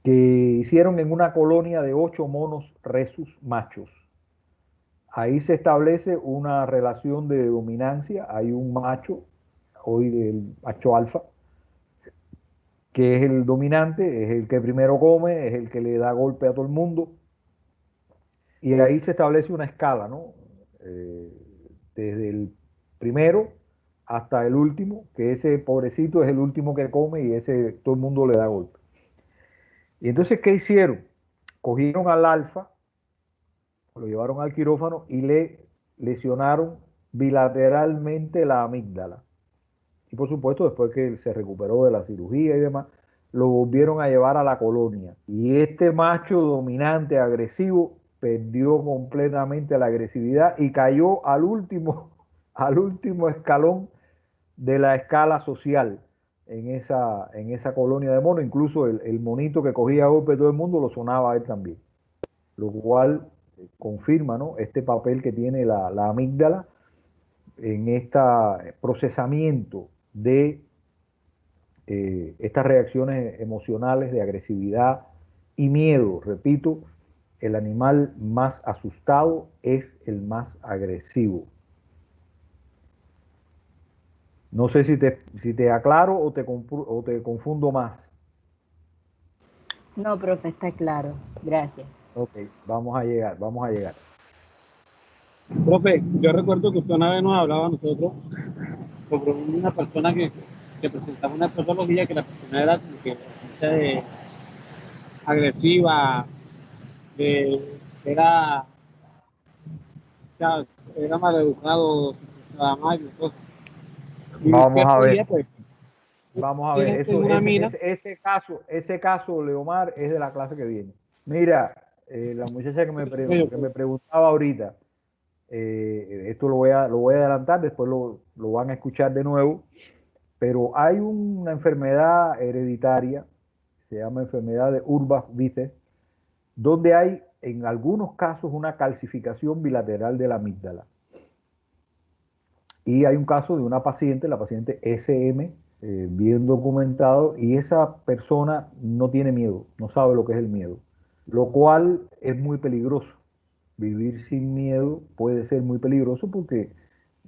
que hicieron en una colonia de 8 monos rhesus machos. Ahí se establece una relación de dominancia, hay un macho, hoy del macho alfa, que es el dominante, es el que primero come, es el que le da golpe a todo el mundo. Y ahí se establece una escala, ¿no? Desde el primero hasta el último, que ese pobrecito es el último que come y ese todo el mundo le da golpe. Y entonces, ¿qué hicieron? Cogieron al alfa, lo llevaron al quirófano y le lesionaron bilateralmente la amígdala. Y por supuesto, después que se recuperó de la cirugía y demás, lo volvieron a llevar a la colonia. Y este macho dominante, agresivo, perdió completamente la agresividad y cayó al último escalón de la escala social en esa colonia de monos. Incluso el monito que cogía a golpe de todo el mundo lo sonaba a él también. Lo cual confirma, ¿no?, este papel que tiene la amígdala en este procesamiento de estas reacciones emocionales de agresividad y miedo. Repito, el animal más asustado es el más agresivo. No sé si te aclaro o te confundo más. No, profe, está claro. Gracias. Ok, vamos a llegar, vamos a llegar. Profe, yo recuerdo que usted una vez nos hablaba a nosotros sobre una persona que presentaba una patología que la persona era como que bastante agresiva, era, ya, era maleducado, se portaba mal y cosas. Y Vamos a cierto ver. día, pues, Vamos a ver, en una mina. ese caso, Leomar, es de la clase que viene. Mira, la muchacha que me preguntaba ahorita, esto lo voy a adelantar, después lo van a escuchar de nuevo, pero hay una enfermedad hereditaria, se llama enfermedad de Urbach-Wiese, donde hay en algunos casos una calcificación bilateral de la amígdala. Y hay un caso de una paciente, la paciente SM, bien documentado, y esa persona no tiene miedo, no sabe lo que es el miedo, lo cual es muy peligroso. Vivir sin miedo puede ser muy peligroso porque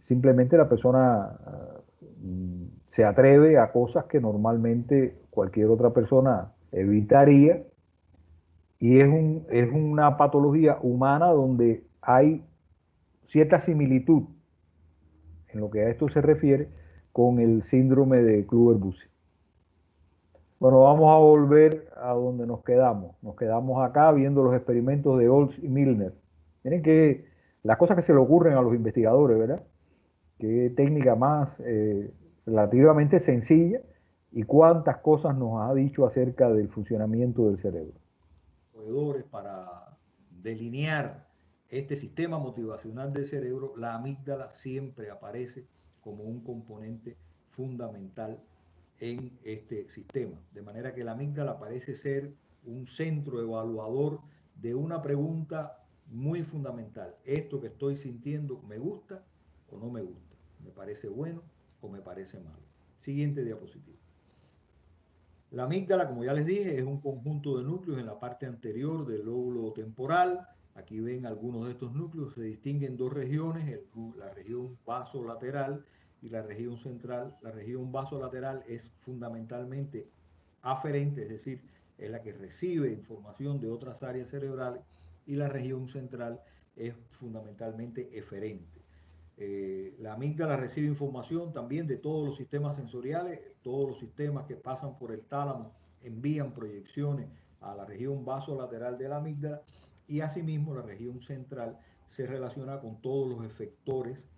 simplemente la persona se atreve a cosas que normalmente cualquier otra persona evitaría, y es una patología humana donde hay cierta similitud en lo que a esto se refiere con el síndrome de Kluver-Bucy. Bueno, vamos a volver a donde nos quedamos. Nos quedamos acá viendo los experimentos de Olds y Milner. Miren que las cosas que se le ocurren a los investigadores, ¿verdad? Qué técnica más relativamente sencilla y cuántas cosas nos ha dicho acerca del funcionamiento del cerebro. Para delinear este sistema motivacional del cerebro, la amígdala siempre aparece como un componente fundamental en este sistema. De manera que la amígdala parece ser un centro evaluador de una pregunta muy fundamental. ¿Esto que estoy sintiendo me gusta o no me gusta? ¿Me parece bueno o me parece malo? Siguiente diapositiva. La amígdala, como ya les dije, es un conjunto de núcleos en la parte anterior del lóbulo temporal. Aquí ven algunos de estos núcleos. Se distinguen dos regiones, la región basolateral y la región central. La región basolateral es fundamentalmente aferente, es decir, es la que recibe información de otras áreas cerebrales, y la región central es fundamentalmente eferente. La amígdala recibe información también de todos los sistemas sensoriales, todos los sistemas que pasan por el tálamo envían proyecciones a la región basolateral de la amígdala, y asimismo la región central se relaciona con todos los efectores,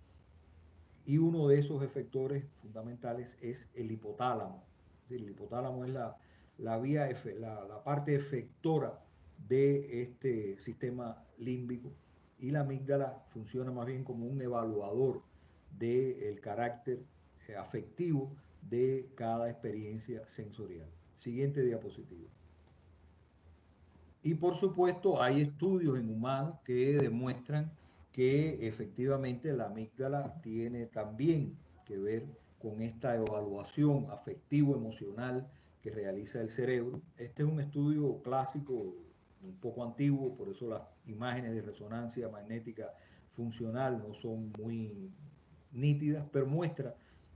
y uno de esos efectores fundamentales es el hipotálamo. El hipotálamo es la parte efectora de este sistema límbico, y la amígdala funciona más bien como un evaluador del carácter afectivo de cada experiencia sensorial. Siguiente diapositiva. Y por supuesto hay estudios en humanos que demuestran que efectivamente la amígdala tiene también que ver con esta evaluación afectivo-emocional que realiza el cerebro. Este es un estudio clásico, un poco antiguo, por eso las imágenes de resonancia magnética funcional no son muy nítidas, pero muestra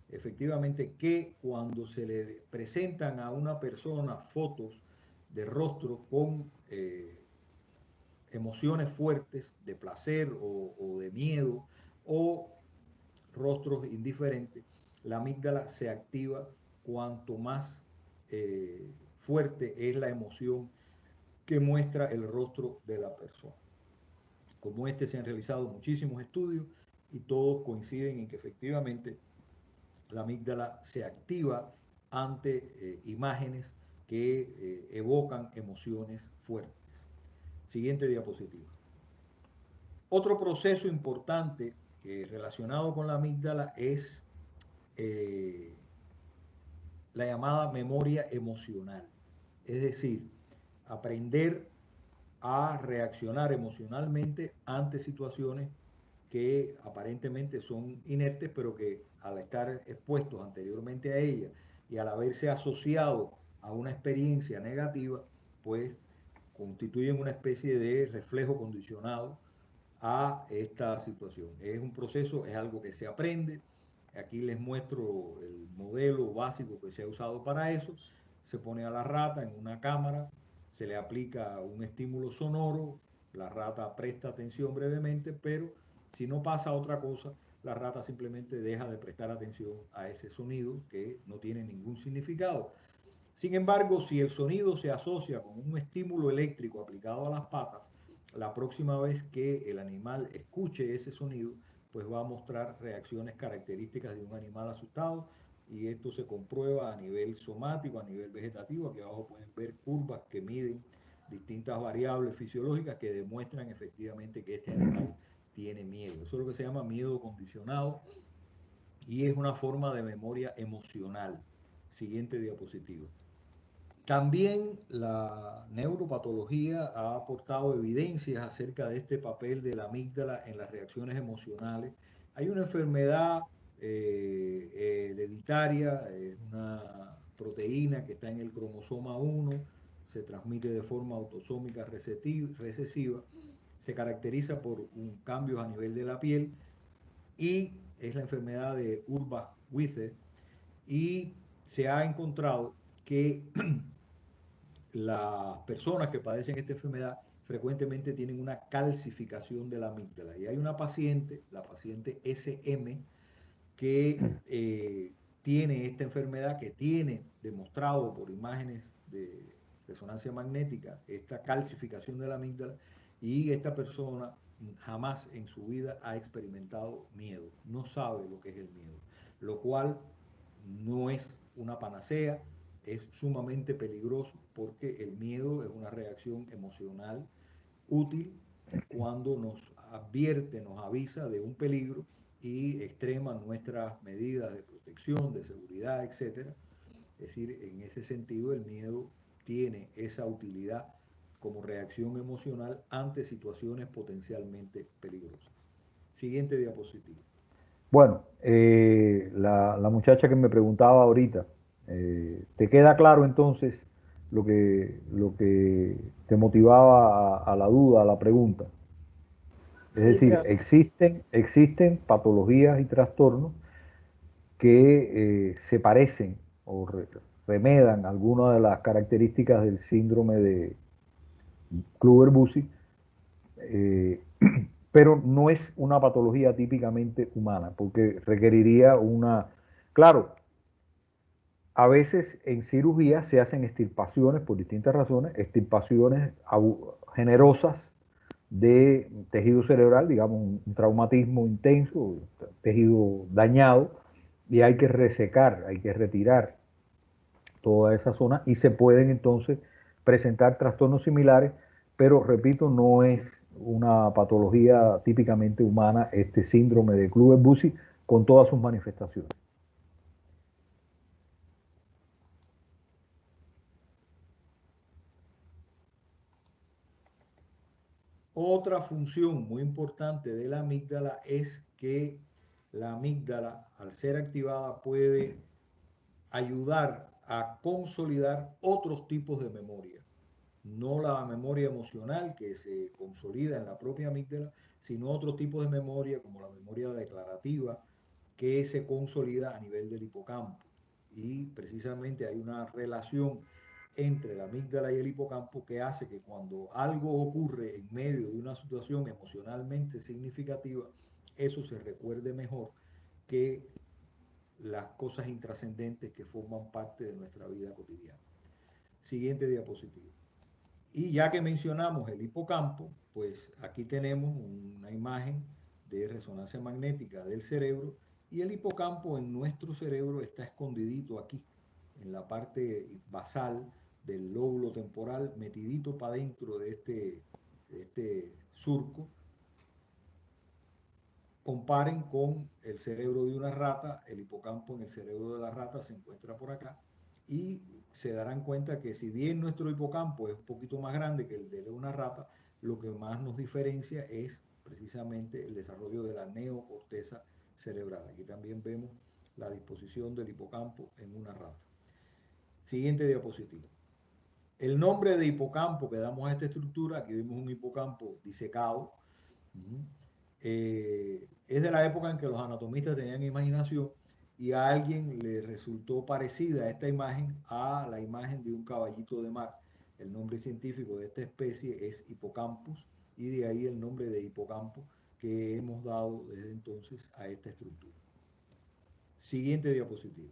efectivamente que cuando se le presentan a una persona fotos de rostros con emociones fuertes de placer o de miedo, o rostros indiferentes, la amígdala se activa cuanto más fuerte es la emoción que muestra el rostro de la persona. Como este se han realizado muchísimos estudios y todos coinciden en que efectivamente la amígdala se activa ante imágenes que evocan emociones fuertes. Siguiente diapositiva. Otro proceso importante relacionado con la amígdala es la llamada memoria emocional. Es decir, aprender a reaccionar emocionalmente ante situaciones que aparentemente son inertes, pero que al estar expuestos anteriormente a ella y al haberse asociado a una experiencia negativa, pues constituyen una especie de reflejo condicionado a esta situación. Es un proceso, es algo que se aprende. Aquí les muestro el modelo básico que se ha usado para eso. Se pone a la rata en una cámara, se le aplica un estímulo sonoro, la rata presta atención brevemente, pero si no pasa otra cosa, la rata simplemente deja de prestar atención a ese sonido que no tiene ningún significado. Sin embargo, si el sonido se asocia con un estímulo eléctrico aplicado a las patas, la próxima vez que el animal escuche ese sonido, pues va a mostrar reacciones características de un animal asustado, y esto se comprueba a nivel somático, a nivel vegetativo. Aquí abajo pueden ver curvas que miden distintas variables fisiológicas que demuestran efectivamente que este animal tiene miedo. Eso es lo que se llama miedo condicionado y es una forma de memoria emocional. Siguiente diapositiva. También la neuropatología ha aportado evidencias acerca de este papel de la amígdala en las reacciones emocionales. Hay una enfermedad hereditaria, una proteína que está en el cromosoma 1, se transmite de forma autosómica recesiva, se caracteriza por cambios a nivel de la piel y es la enfermedad de Urbach-Wiethe, y se ha encontrado que las personas que padecen esta enfermedad frecuentemente tienen una calcificación de la amígdala. Y hay una paciente, la paciente SM, que tiene esta enfermedad, que tiene demostrado por imágenes de resonancia magnética esta calcificación de la amígdala, y esta persona jamás en su vida ha experimentado miedo, no sabe lo que es el miedo, lo cual no es una panacea, es sumamente peligroso porque el miedo es una reacción emocional útil cuando nos advierte, nos avisa de un peligro y extrema nuestras medidas de protección, de seguridad, etc. Es decir, en ese sentido el miedo tiene esa utilidad como reacción emocional ante situaciones potencialmente peligrosas. Siguiente diapositiva. Bueno, la muchacha que me preguntaba ahorita, ¿te queda claro entonces lo que te motivaba a la duda, a la pregunta? Es Sí, decir, profe. existen patologías y trastornos que se parecen o remedan algunas de las características del síndrome de Kluver-Bucy, eh, pero no es una patología típicamente humana, porque requeriría una... Claro, a veces en cirugía se hacen extirpaciones por distintas razones, extirpaciones generosas de tejido cerebral, digamos un traumatismo intenso, tejido dañado, y hay que resecar, hay que retirar toda esa zona y se pueden entonces presentar trastornos similares, pero repito, no es una patología típicamente humana este síndrome de Kluver-Bucy con todas sus manifestaciones. Otra función muy importante de la amígdala es que la amígdala, al ser activada, puede ayudar a consolidar otros tipos de memoria. No la memoria emocional que se consolida en la propia amígdala, sino otros tipos de memoria como la memoria declarativa que se consolida a nivel del hipocampo. Y precisamente hay una relación entre la amígdala y el hipocampo que hace que cuando algo ocurre en medio de una situación emocionalmente significativa, eso se recuerde mejor que las cosas intrascendentes que forman parte de nuestra vida cotidiana. Siguiente diapositiva. Y ya que mencionamos el hipocampo, pues aquí tenemos una imagen de resonancia magnética del cerebro, y el hipocampo en nuestro cerebro está escondidito aquí, en la parte basal del lóbulo temporal, metidito para dentro de este surco. Comparen con el cerebro de una rata, el hipocampo en el cerebro de la rata se encuentra por acá, y se darán cuenta que si bien nuestro hipocampo es un poquito más grande que el de una rata, lo que más nos diferencia es precisamente el desarrollo de la neocorteza cerebral. Aquí también vemos la disposición del hipocampo en una rata. Siguiente diapositiva. El nombre de hipocampo que damos a esta estructura, aquí vemos un hipocampo disecado, es de la época en que los anatomistas tenían imaginación y a alguien le resultó parecida esta imagen a la imagen de un caballito de mar. El nombre científico de esta especie es Hippocampus y de ahí el nombre de hipocampo que hemos dado desde entonces a esta estructura. Siguiente diapositiva.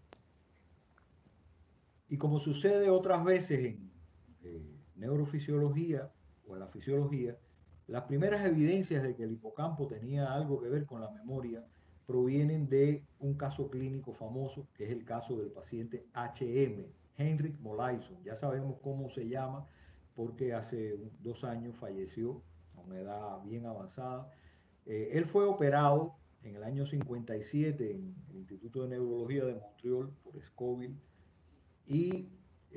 Y como sucede otras veces en neurofisiología o en la fisiología, las primeras evidencias de que el hipocampo tenía algo que ver con la memoria provienen de un caso clínico famoso, que es el caso del paciente HM, Heinrich Molaison. Ya sabemos cómo se llama, porque hace 2 años falleció a una edad bien avanzada. Él fue operado en el año 57 en el Instituto de Neurología de Montreal por Scoville y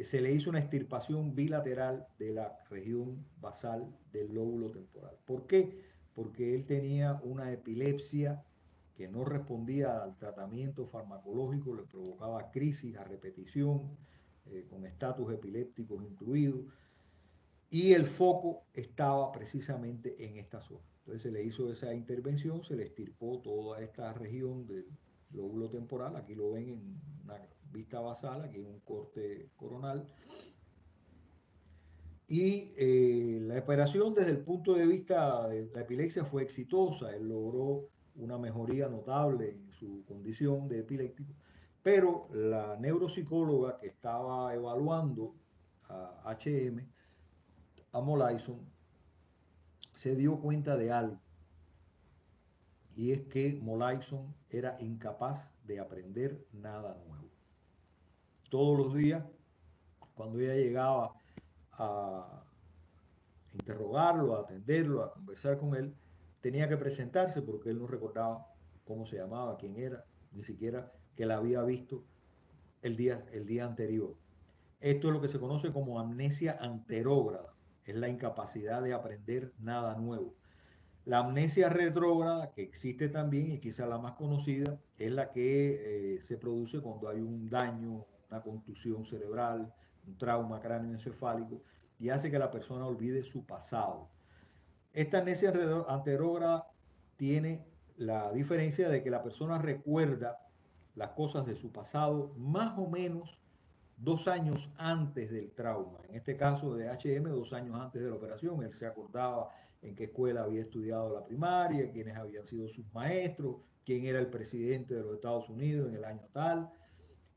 se le hizo una extirpación bilateral de la región basal del lóbulo temporal. ¿Por qué? Porque él tenía una epilepsia que no respondía al tratamiento farmacológico, le provocaba crisis a repetición, con estatus epilépticos incluidos, y el foco estaba precisamente en esta zona. Entonces se le hizo esa intervención, se le extirpó toda esta región del lóbulo temporal, aquí lo ven en una vista basal, aquí en un corte coronal, y la operación desde el punto de vista de la epilepsia fue exitosa, él logró una mejoría notable en su condición de epiléptico, pero la neuropsicóloga que estaba evaluando a HM, a Molaison, se dio cuenta de algo, y es que Molaison era incapaz de aprender nada nuevo. Todos los días, cuando ella llegaba a interrogarlo, a atenderlo, a conversar con él, tenía que presentarse porque él no recordaba cómo se llamaba, quién era, ni siquiera que la había visto el día anterior. Esto es lo que se conoce como amnesia anterógrada, es la incapacidad de aprender nada nuevo. La amnesia retrógrada, que existe también y quizá la más conocida, es la que se produce cuando hay un daño, una contusión cerebral, un trauma cráneoencefálico, y hace que la persona olvide su pasado. Esta amnesia anterógrada tiene la diferencia de que la persona recuerda las cosas de su pasado más o menos 2 años antes del trauma. En este caso de HM, 2 años antes de la operación, él se acordaba en qué escuela había estudiado la primaria, quiénes habían sido sus maestros, quién era el presidente de los Estados Unidos en el año tal,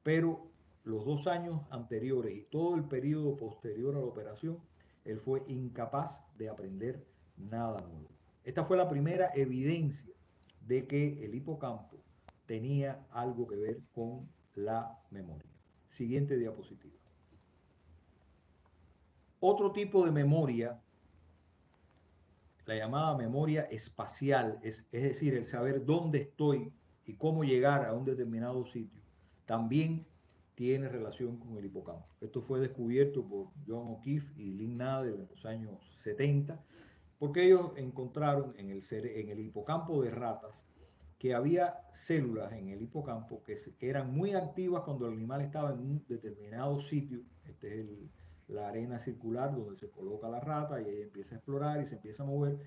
pero los 2 años anteriores y todo el periodo posterior a la operación, él fue incapaz de aprender nada nuevo. Esta fue la primera evidencia de que el hipocampo tenía algo que ver con la memoria. Siguiente diapositiva. Otro tipo de memoria, la llamada memoria espacial, es decir, el saber dónde estoy y cómo llegar a un determinado sitio, también tiene relación con el hipocampo. Esto fue descubierto por John O'Keefe y Lynn Nader en los años 70, porque ellos encontraron en el hipocampo de ratas que había células en el hipocampo que eran muy activas cuando el animal estaba en un determinado sitio. Este es la arena circular donde se coloca la rata y ella empieza a explorar y se empieza a mover.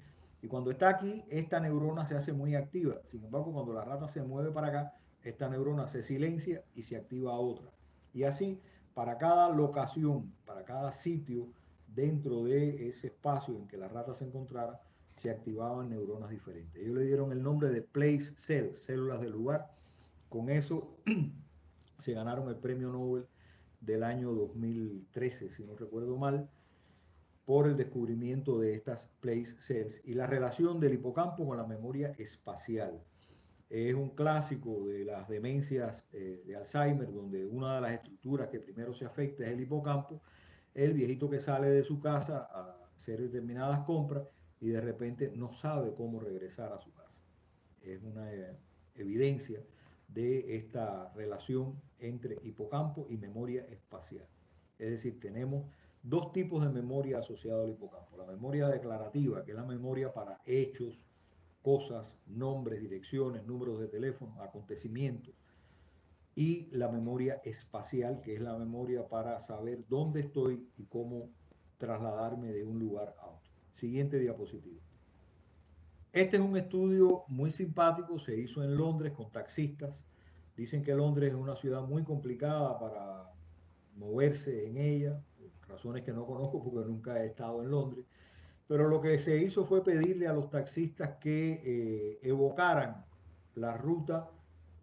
Y cuando está aquí, esta neurona se hace muy activa. Sin embargo, cuando la rata se mueve para acá, esta neurona se silencia y se activa otra. Y así, para cada locación, para cada sitio dentro de ese espacio en que la rata se encontrara, se activaban neuronas diferentes. Ellos le dieron el nombre de place cells, células del lugar. Con eso se ganaron el premio Nobel del año 2013, si no recuerdo mal, por el descubrimiento de estas place cells y la relación del hipocampo con la memoria espacial. Es un clásico de las demencias de Alzheimer, donde una de las estructuras que primero se afecta es el hipocampo, el viejito que sale de su casa a hacer determinadas compras y de repente no sabe cómo regresar a su casa. Es una evidencia de esta relación entre hipocampo y memoria espacial. Es decir, tenemos 2 tipos de memoria asociados al hipocampo. La memoria declarativa, que es la memoria para hechos, cosas, nombres, direcciones, números de teléfono, acontecimientos. Y la memoria espacial, que es la memoria para saber dónde estoy y cómo trasladarme de un lugar a otro. Siguiente diapositiva. Este es un estudio muy simpático, se hizo en Londres con taxistas. Dicen que Londres es una ciudad muy complicada para moverse en ella, razones que no conozco porque nunca he estado en Londres, pero lo que se hizo fue pedirle a los taxistas que evocaran la ruta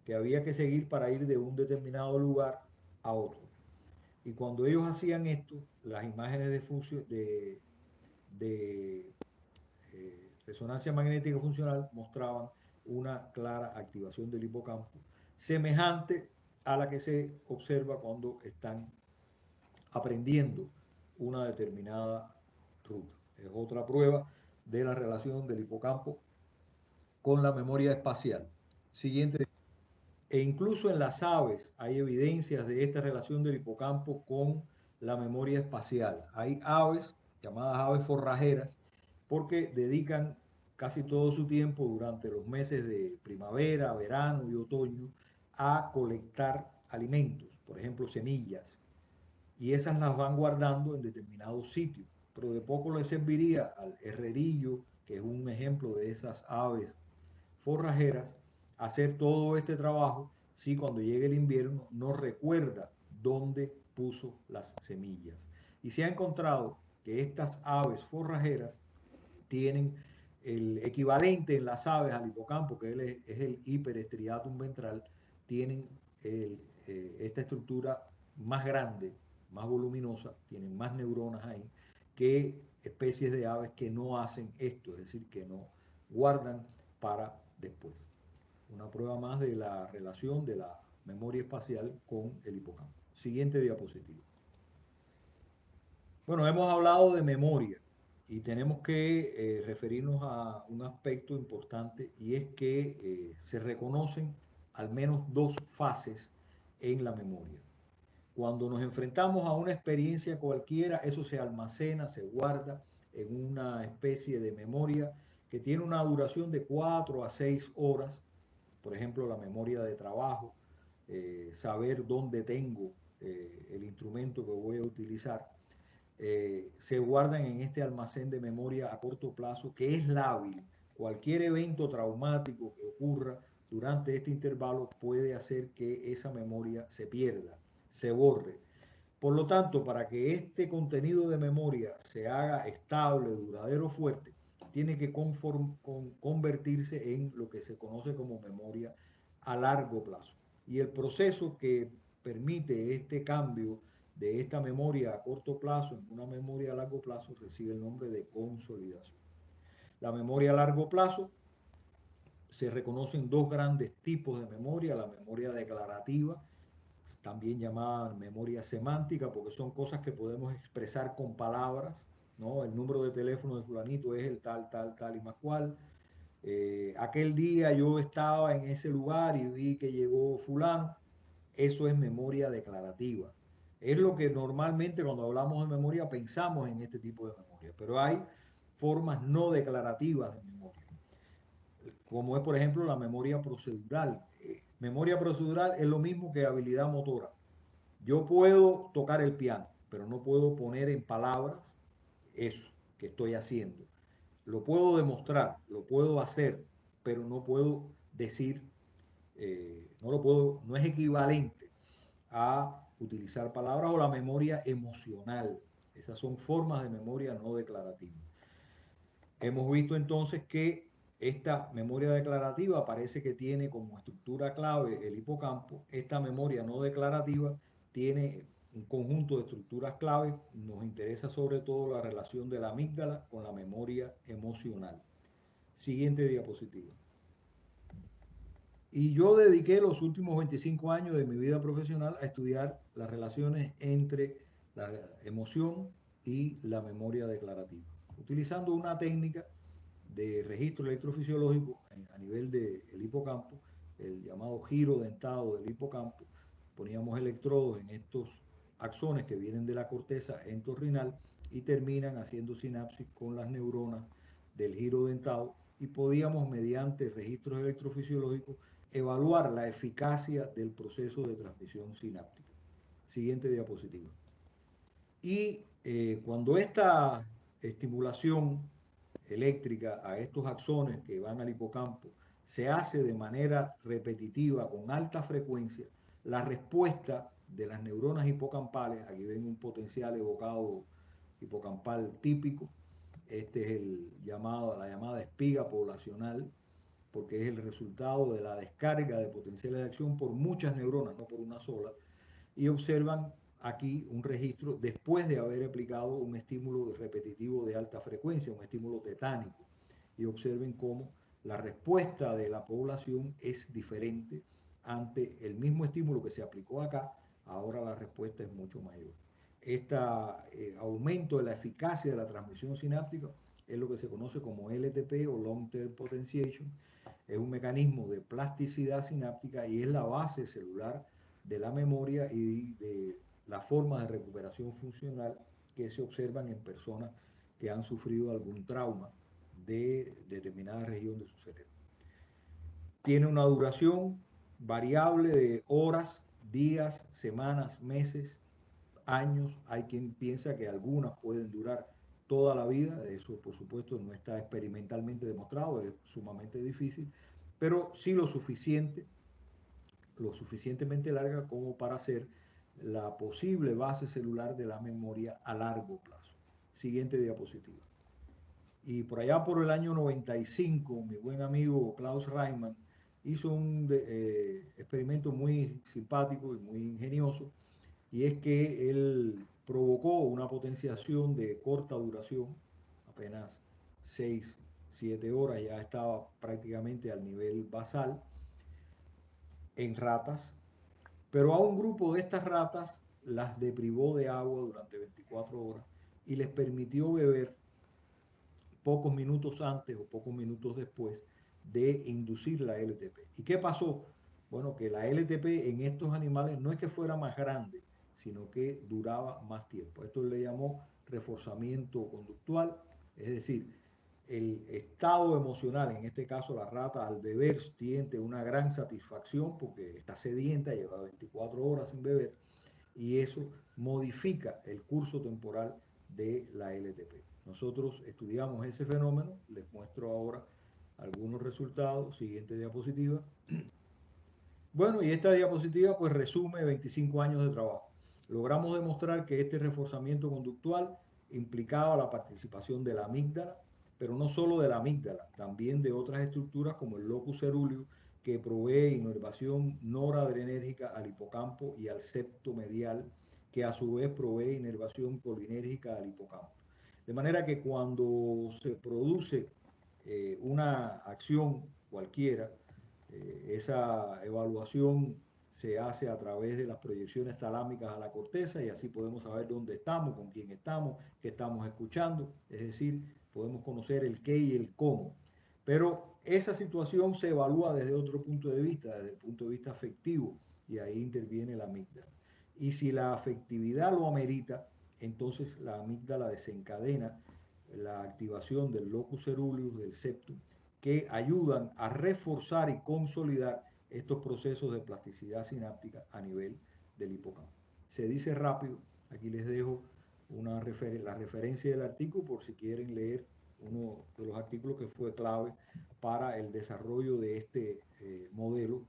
que había que seguir para ir de un determinado lugar a otro. Y cuando ellos hacían esto, las imágenes de resonancia magnética funcional mostraban una clara activación del hipocampo, semejante a la que se observa cuando están aprendiendo una determinada ruta. Es otra prueba de la relación del hipocampo con la memoria espacial. Siguiente. E incluso en las aves hay evidencias de esta relación del hipocampo con la memoria espacial. Hay aves, llamadas aves forrajeras, porque dedican casi todo su tiempo durante los meses de primavera, verano y otoño a colectar alimentos, por ejemplo, semillas, y esas las van guardando en determinados sitios. Pero de poco les serviría al herrerillo, que es un ejemplo de esas aves forrajeras, hacer todo este trabajo si cuando llegue el invierno no recuerda dónde puso las semillas. Y se ha encontrado que estas aves forrajeras tienen el equivalente en las aves al hipocampo, que es el hiperestriatum ventral, tienen esta estructura más grande, más voluminosa, tienen más neuronas ahí, que especies de aves que no hacen esto, es decir, que no guardan para después. Una prueba más de la relación de la memoria espacial con el hipocampo. Siguiente diapositiva. Bueno, hemos hablado de memoria y tenemos que referirnos a un aspecto importante, y es que se reconocen al menos dos fases en la memoria. Cuando nos enfrentamos a una experiencia cualquiera, eso se almacena, se guarda en una especie de memoria que tiene una duración de 4 a 6 horas. Por ejemplo, la memoria de trabajo, saber dónde tengo el instrumento que voy a utilizar. Se guardan en este almacén de memoria a corto plazo, que es lábil. Cualquier evento traumático que ocurra durante este intervalo puede hacer que esa memoria se pierda, se borre. Por lo tanto, para que este contenido de memoria se haga estable, duradero, fuerte, tiene que convertirse en lo que se conoce como memoria a largo plazo. Y el proceso que permite este cambio de esta memoria a corto plazo en una memoria a largo plazo recibe el nombre de consolidación. La memoria a largo plazo se reconocen dos grandes tipos de memoria: la memoria declarativa, también llamada memoria semántica, porque son cosas que podemos expresar con palabras, ¿no? El número de teléfono de fulanito es el tal, tal, tal y más cual. Aquel día yo estaba en ese lugar y vi que llegó fulano. Eso es memoria declarativa. Es lo que normalmente cuando hablamos de memoria pensamos en este tipo de memoria, pero hay formas no declarativas de memoria, como es por ejemplo la memoria procedural. Memoria procedural es lo mismo que habilidad motora. Yo puedo tocar el piano, pero no puedo poner en palabras eso que estoy haciendo. Lo puedo demostrar, lo puedo hacer, pero no puedo decir, no es equivalente a utilizar palabras. O la memoria emocional. Esas son formas de memoria no declarativa. Hemos visto entonces que esta memoria declarativa parece que tiene como estructura clave el hipocampo. Esta memoria no declarativa tiene un conjunto de estructuras claves. Nos interesa sobre todo la relación de la amígdala con la memoria emocional. Siguiente diapositiva. Y yo dediqué los últimos 25 años de mi vida profesional a estudiar las relaciones entre la emoción y la memoria declarativa, utilizando una técnica de registro electrofisiológico a nivel del hipocampo, el llamado giro dentado del hipocampo. Poníamos electrodos en estos axones que vienen de la corteza entorrinal y terminan haciendo sinapsis con las neuronas del giro dentado, y podíamos, mediante registros electrofisiológicos, evaluar la eficacia del proceso de transmisión sináptica. Siguiente diapositiva. Y cuando esta estimulación eléctrica a estos axones que van al hipocampo se hace de manera repetitiva con alta frecuencia, la respuesta de las neuronas hipocampales, aquí ven un potencial evocado hipocampal típico, este es la llamada espiga poblacional, porque es el resultado de la descarga de potenciales de acción por muchas neuronas, no por una sola, y observan aquí un registro después de haber aplicado un estímulo repetitivo de alta frecuencia, un estímulo tetánico, y observen cómo la respuesta de la población es diferente ante el mismo estímulo que se aplicó acá. Ahora la respuesta es mucho mayor. Este aumento de la eficacia de la transmisión sináptica es lo que se conoce como LTP o Long Term Potentiation. Es un mecanismo de plasticidad sináptica y es la base celular de la memoria y de las formas de recuperación funcional que se observan en personas que han sufrido algún trauma de determinada región de su cerebro. Tiene una duración variable de horas, días, semanas, meses, años. Hay quien piensa que algunas pueden durar toda la vida. Eso, por supuesto, no está experimentalmente demostrado, es sumamente difícil, pero sí lo suficientemente larga como para ser la posible base celular de la memoria a largo plazo. Siguiente diapositiva. Y por allá por el año 95, mi buen amigo Klaus Reimann hizo un experimento muy simpático y muy ingenioso, y es que él provocó una potenciación de corta duración, apenas 6, 7 horas, ya estaba prácticamente al nivel basal en ratas, pero a un grupo de estas ratas las deprivó de agua durante 24 horas y les permitió beber pocos minutos antes o pocos minutos después de inducir la LTP. ¿Y qué pasó? Bueno, que la LTP en estos animales no es que fuera más grande, sino que duraba más tiempo. Esto le llamó reforzamiento conductual, es decir, el estado emocional, en este caso la rata al beber siente una gran satisfacción porque está sedienta, lleva 24 horas sin beber, y eso modifica el curso temporal de la LTP. Nosotros estudiamos ese fenómeno, les muestro ahora algunos resultados. Siguiente diapositiva. Bueno, y esta diapositiva pues resume 25 años de trabajo. Logramos demostrar que este reforzamiento conductual implicaba la participación de la amígdala, pero no solo de la amígdala, también de otras estructuras como el locus ceruleus, que provee inervación noradrenérgica al hipocampo y al septo medial, que a su vez provee inervación colinérgica al hipocampo. De manera que cuando se produce una acción cualquiera, esa evaluación se hace a través de las proyecciones talámicas a la corteza y así podemos saber dónde estamos, con quién estamos, qué estamos escuchando, es decir, podemos conocer el qué y el cómo. Pero esa situación se evalúa desde otro punto de vista, desde el punto de vista afectivo, y ahí interviene la amígdala. Y si la afectividad lo amerita, entonces la amígdala desencadena la activación del locus ceruleus, del septum, que ayudan a reforzar y consolidar estos procesos de plasticidad sináptica a nivel del hipocampo. Se dice rápido, aquí les dejo la referencia del artículo por si quieren leer uno de los artículos que fue clave para el desarrollo de este modelo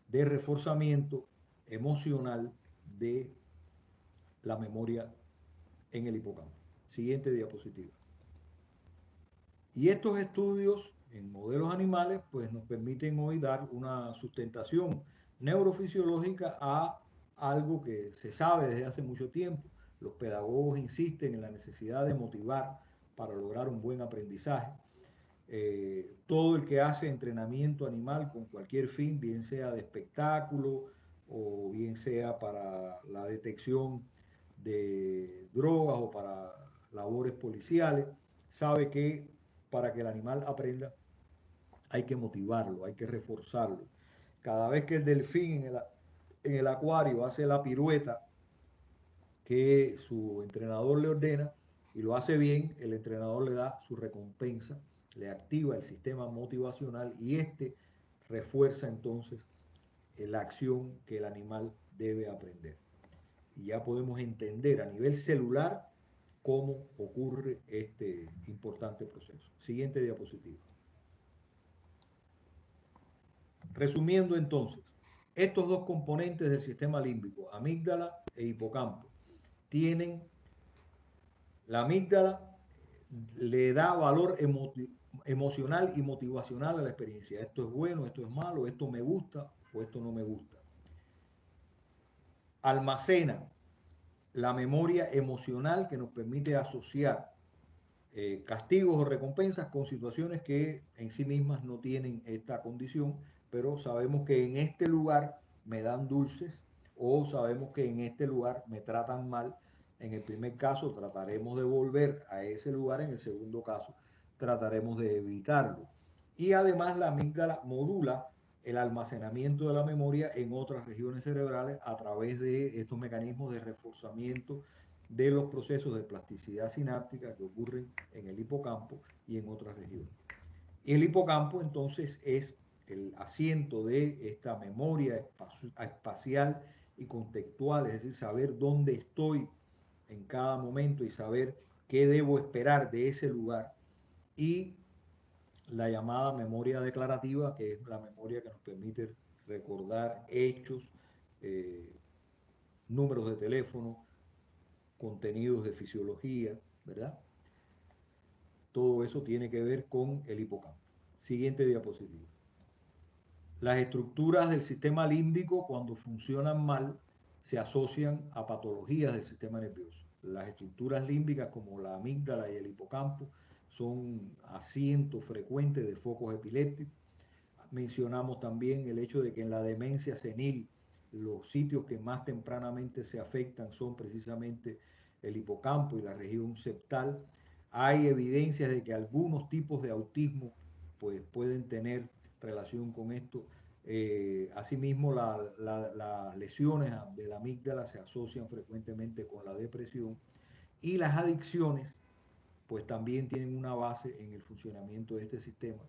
de reforzamiento emocional de la memoria en el hipocampo. Siguiente diapositiva. Y estos estudios en modelos animales pues nos permiten hoy dar una sustentación neurofisiológica a algo que se sabe desde hace mucho tiempo. Los pedagogos insisten en la necesidad de motivar para lograr un buen aprendizaje. Todo el que hace entrenamiento animal con cualquier fin, bien sea de espectáculo o bien sea para la detección de drogas o para labores policiales, sabe que para que el animal aprenda hay que motivarlo, hay que reforzarlo. Cada vez que el delfín en el acuario hace la pirueta que su entrenador le ordena y lo hace bien, el entrenador le da su recompensa le activa el sistema motivacional y este refuerza entonces la acción que el animal debe aprender. Y ya podemos entender a nivel celular cómo ocurre este importante proceso. Siguiente diapositiva. Resumiendo entonces, estos dos componentes del sistema límbico, amígdala e hipocampo, tienen, la amígdala le da valor emocional y motivacional a la experiencia. Esto es bueno, esto es malo, esto me gusta o esto no me gusta. Almacena la memoria emocional que nos permite asociar castigos o recompensas con situaciones que en sí mismas no tienen esta condición, pero sabemos que en este lugar me dan dulces o sabemos que en este lugar me tratan mal. En el primer caso trataremos de volver a ese lugar, en el segundo caso trataremos de evitarlo. Y además la amígdala modula el almacenamiento de la memoria en otras regiones cerebrales a través de estos mecanismos de reforzamiento de los procesos de plasticidad sináptica que ocurren en el hipocampo y en otras regiones. Y el hipocampo entonces es el asiento de esta memoria espacial y contextual, es decir, saber dónde estoy en cada momento y saber qué debo esperar de ese lugar, y la llamada memoria declarativa, que es la memoria que nos permite recordar hechos, números de teléfono, contenidos de fisiología, ¿verdad? Todo eso tiene que ver con el hipocampo. Siguiente diapositiva. Las estructuras del sistema límbico, cuando funcionan mal, se asocian a patologías del sistema nervioso. Las estructuras límbicas, como la amígdala y el hipocampo, son asientos frecuentes de focos epilépticos. Mencionamos también el hecho de que en la demencia senil los sitios que más tempranamente se afectan son precisamente el hipocampo y la región septal. Hay evidencias de que algunos tipos de autismo pues, pueden tener relación con esto. Asimismo, las lesiones de la amígdala se asocian frecuentemente con la depresión, y las adicciones pues también tienen una base en el funcionamiento de este sistema,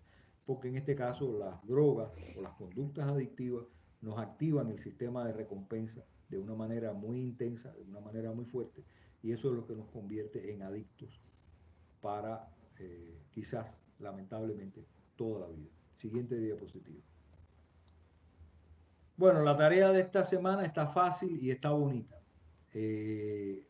porque en este caso las drogas o las conductas adictivas nos activan el sistema de recompensa de una manera muy intensa, de una manera muy fuerte, y eso es lo que nos convierte en adictos para quizás, lamentablemente, toda la vida. Siguiente diapositiva. Bueno, la tarea de esta semana está fácil y está bonita.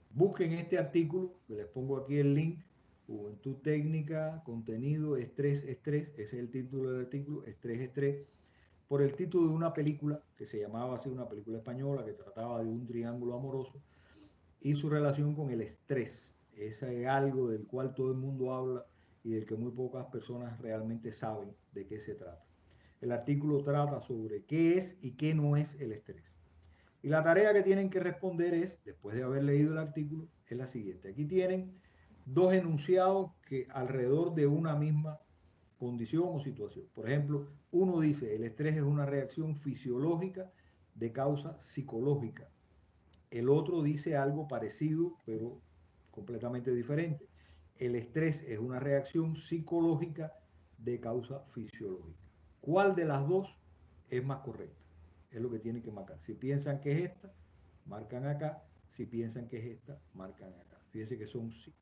Busquen este artículo, que les pongo aquí el link, Juventud Técnica, Contenido, Estrés, ese es el título del artículo, Estrés, por el título de una película que se llamaba así, una película española que trataba de un triángulo amoroso y su relación con el estrés. Ese es algo del cual todo el mundo habla y del que muy pocas personas realmente saben de qué se trata. El artículo trata sobre qué es y qué no es el estrés. Y la tarea que tienen que responder es, después de haber leído el artículo, es la siguiente. Aquí tienen dos enunciados que alrededor de una misma condición o situación. Por ejemplo, uno dice, el estrés es una reacción fisiológica de causa psicológica. El otro dice algo parecido, pero completamente diferente. El estrés es una reacción psicológica de causa fisiológica. ¿Cuál de las dos es más correcta? Es lo que tienen que marcar. Si piensan que es esta, marcan acá. Si piensan que es esta, marcan acá. Fíjense que son sí.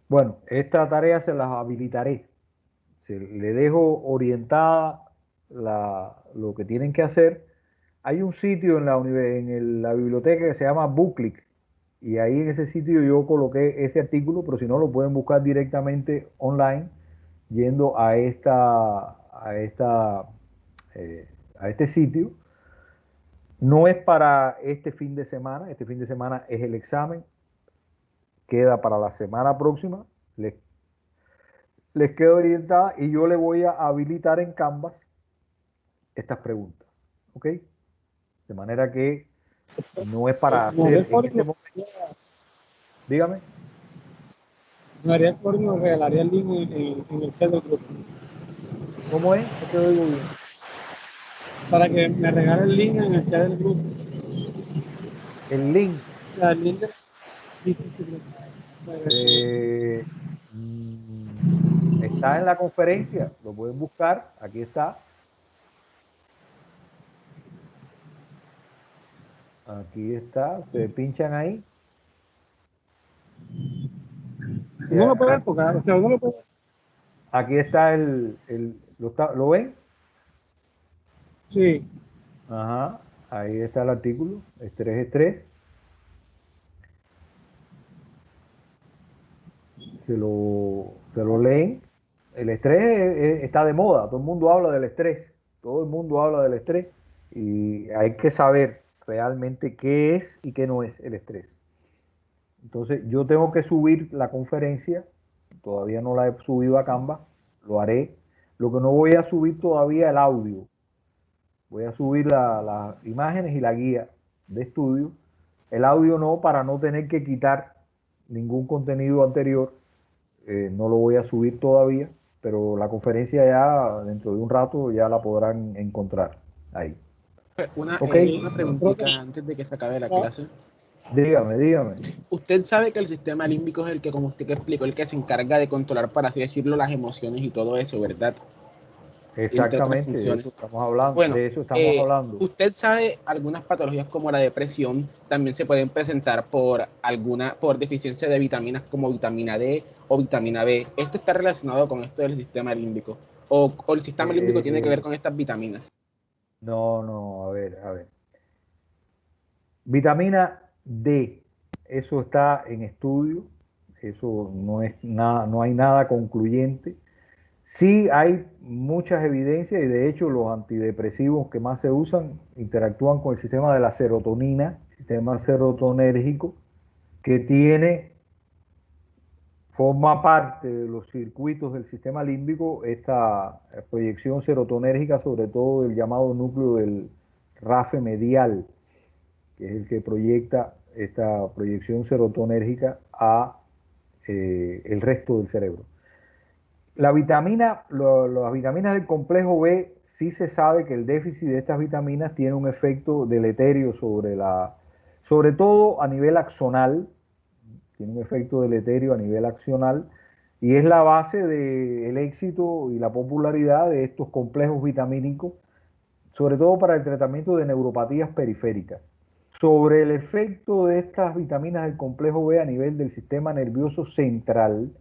Bueno, esta tarea se las habilitaré. Le dejo orientada lo que tienen que hacer. Hay un sitio en la biblioteca que se llama Booklick, y ahí en ese sitio yo coloqué ese artículo, pero si no lo pueden buscar directamente online yendo a este sitio. No es para este fin de semana es el examen, queda para la semana próxima. Les quedo orientada y yo le voy a habilitar en Canvas estas preguntas, ¿ok? De manera que no es para hacer en este momento. Dígame. ¿Me haría el favor y nos regalaría el link en el chat del grupo? ¿Cómo es? No te oigo bien. Para que me regale el link en el chat del grupo. El link. El link de... Está en la conferencia, lo pueden buscar, aquí está. Aquí está, ustedes pinchan ahí. Uno lo puede enfocar, o sea, uno lo puede. Aquí está ¿lo ven? Sí. Ajá, ahí está el artículo, estrés. Se lo leen. El estrés está de moda, todo el mundo habla del estrés, todo el mundo habla del estrés y hay que saber realmente qué es y qué no es el estrés. Entonces yo tengo que subir la conferencia, todavía no la he subido a Canva, lo haré. Lo que no voy a subir todavía es el audio, voy a subir las imágenes y la guía de estudio. El audio no, para no tener que quitar ningún contenido anterior. No lo voy a subir todavía, pero la conferencia ya dentro de un rato ya la podrán encontrar ahí. Una, Ok, una preguntita antes de que se acabe la clase. dígame. Usted sabe que el sistema límbico es el que, como usted que explicó, el que se encarga de controlar, por así decirlo, las emociones y todo eso, ¿verdad? Entre otras Exactamente, de eso funciones. estamos hablando. Bueno, De eso estamos hablando. usted sabe algunas patologías como la depresión también se pueden presentar por deficiencia de vitaminas como vitamina D o vitamina B. ¿Esto está relacionado con esto del sistema límbico? ¿O el sistema límbico tiene que ver con estas vitaminas? No, a ver. Vitamina D, eso está en estudio, eso no es nada, no hay nada concluyente. Sí hay muchas evidencias y de hecho los antidepresivos que más se usan interactúan con el sistema de la serotonina, sistema serotonérgico, que forma parte de los circuitos del sistema límbico, esta proyección serotonérgica, sobre todo el llamado núcleo del RAFE medial, que es el que proyecta esta proyección serotonérgica a el resto del cerebro. Las vitaminas del complejo B, sí se sabe que el déficit de estas vitaminas tiene un efecto deleterio sobre todo a nivel axonal, tiene un efecto deleterio a nivel axonal y es la base del éxito y la popularidad de estos complejos vitamínicos, sobre todo para el tratamiento de neuropatías periféricas. Sobre el efecto de estas vitaminas del complejo B a nivel del sistema nervioso central,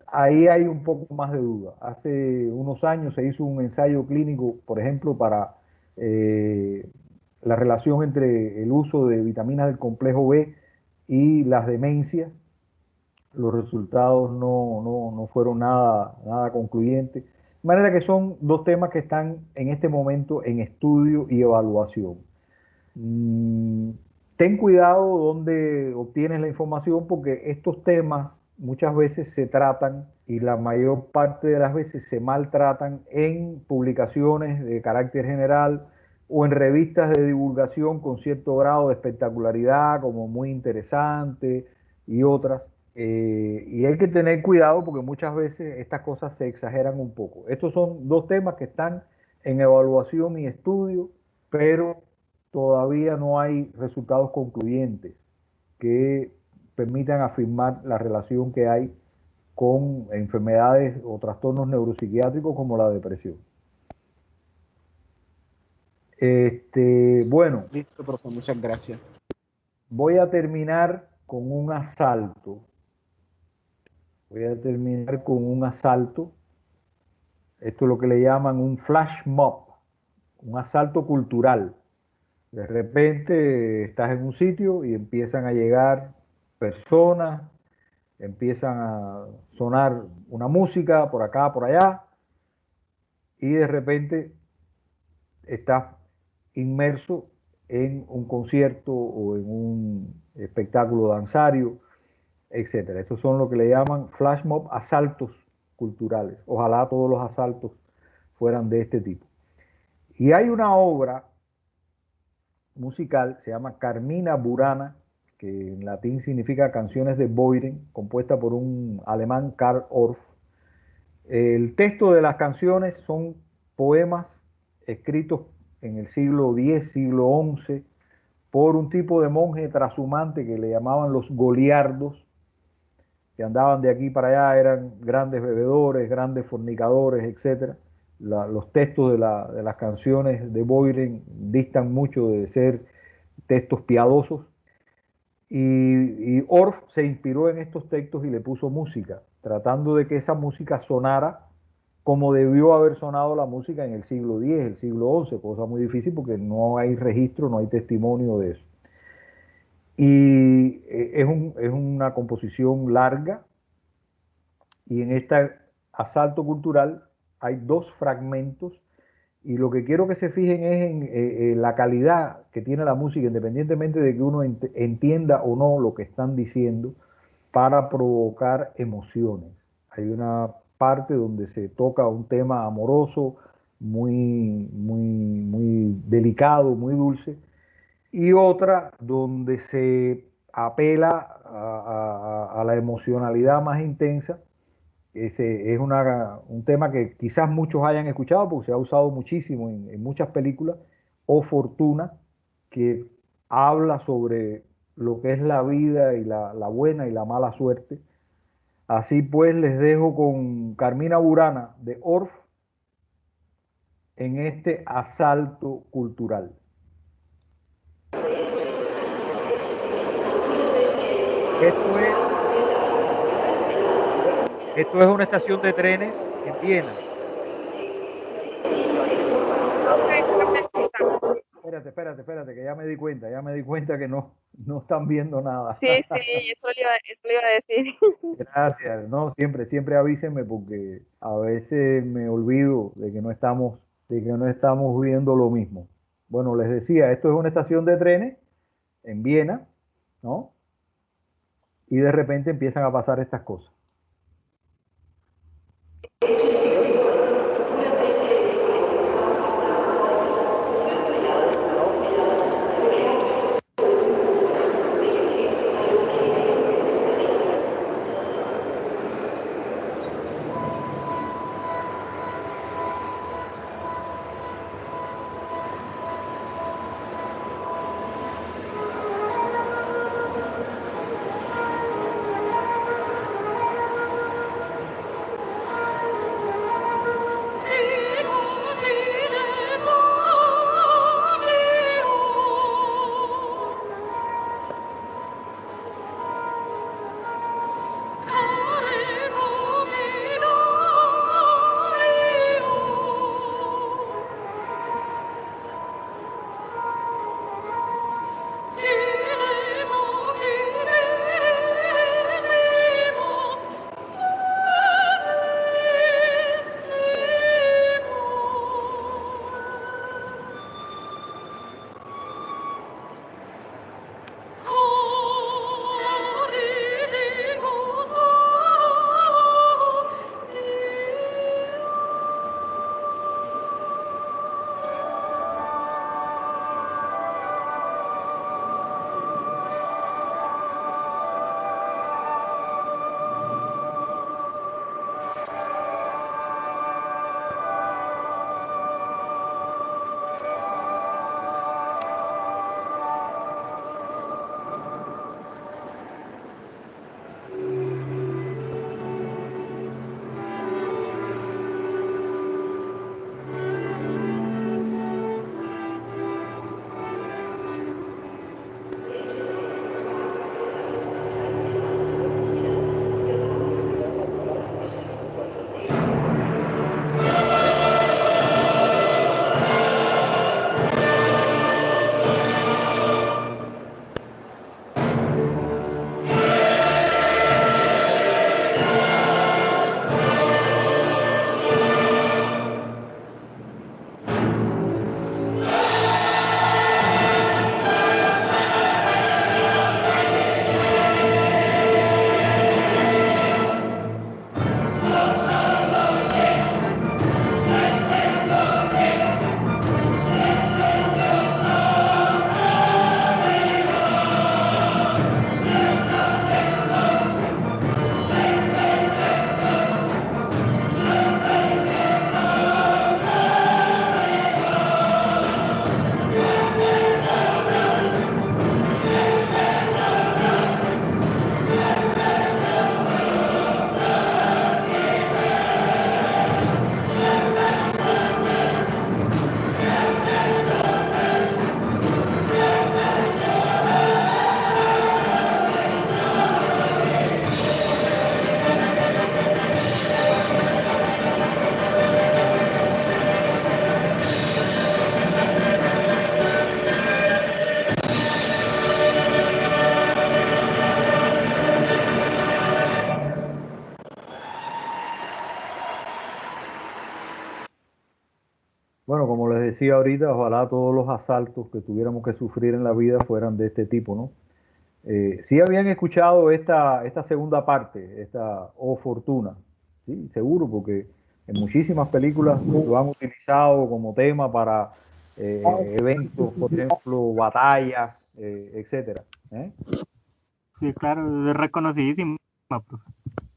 ahí hay un poco más de duda. Hace unos años se hizo un ensayo clínico, por ejemplo, para la relación entre el uso de vitaminas del complejo B y las demencias. Los resultados no fueron nada concluyentes. De manera que son dos temas que están en este momento en estudio y evaluación. Ten cuidado donde obtienes la información porque estos temas muchas veces se tratan y la mayor parte de las veces se maltratan en publicaciones de carácter general o en revistas de divulgación con cierto grado de espectacularidad como muy interesante y otras. Y hay que tener cuidado porque muchas veces estas cosas se exageran un poco. Estos son dos temas que están en evaluación y estudio, pero todavía no hay resultados concluyentes que permitan afirmar la relación que hay con enfermedades o trastornos neuropsiquiátricos como la depresión. Bueno, Listo, profe, muchas gracias. voy a terminar con un asalto. Esto es lo que le llaman un flash mob, un asalto cultural. De repente estás en un sitio y empiezan a llegar personas, empiezan a sonar una música por acá, por allá, y de repente estás inmerso en un concierto o en un espectáculo danzario, etcétera. Estos son lo que le llaman flash mob, asaltos culturales. Ojalá todos los asaltos fueran de este tipo. Y hay una obra musical, se llama Carmina Burana, que en latín significa Canciones de Boyden, compuesta por un alemán, Karl Orff. El texto de las canciones son poemas escritos en el siglo X, siglo XI, por un tipo de monje trashumante que le llamaban los goliardos, que andaban de aquí para allá eran grandes bebedores, grandes fornicadores, etc. Los textos de las canciones de Boyden distan mucho de ser textos piadosos. Y Orff se inspiró en estos textos y le puso música, tratando de que esa música sonara como debió haber sonado la música en el siglo X, el siglo XI, cosa muy difícil porque no hay registro, no hay testimonio de eso. Y es una composición larga, y en este asalto cultural hay dos fragmentos, y lo que quiero que se fijen es en la calidad que tiene la música, independientemente de que uno entienda o no lo que están diciendo, para provocar emociones. Hay una parte donde se toca un tema amoroso, muy delicado, muy dulce, y otra donde se apela a la emocionalidad más intensa. Ese es un tema que quizás muchos hayan escuchado porque se ha usado muchísimo en muchas películas, O Fortuna, que habla sobre lo que es la vida y la buena y la mala suerte. Así pues, les dejo con Carmina Burana de Orff en este asalto cultural. Esto es una estación de trenes en Viena. Espérate, que ya me di cuenta que no están viendo nada. Sí, eso le iba a decir. Gracias, no, siempre avísenme porque a veces me olvido de que no estamos viendo lo mismo. Bueno, les decía, esto es una estación de trenes en Viena, ¿no? Y de repente empiezan a pasar estas cosas. les decía ahorita, ojalá todos los asaltos que tuviéramos que sufrir en la vida fueran de este tipo, ¿no? Sí habían escuchado esta segunda parte, esta O Fortuna, sí, seguro, porque en muchísimas películas lo han utilizado como tema para eventos, por ejemplo, batallas, etcétera. Sí, claro, es reconocidísima, profe.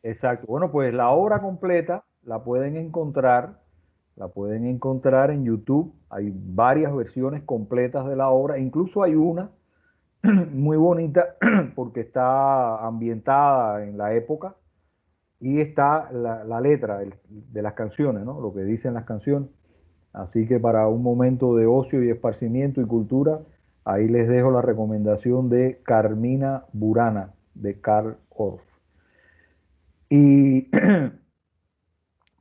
Exacto. Bueno, pues la obra completa la pueden encontrar en YouTube. Hay varias versiones completas de la obra, incluso hay una muy bonita porque está ambientada en la época y está la letra de las canciones, ¿no? Lo que dicen las canciones. Así que para un momento de ocio y esparcimiento y cultura, ahí les dejo la recomendación de Carmina Burana, de Karl Orff. Y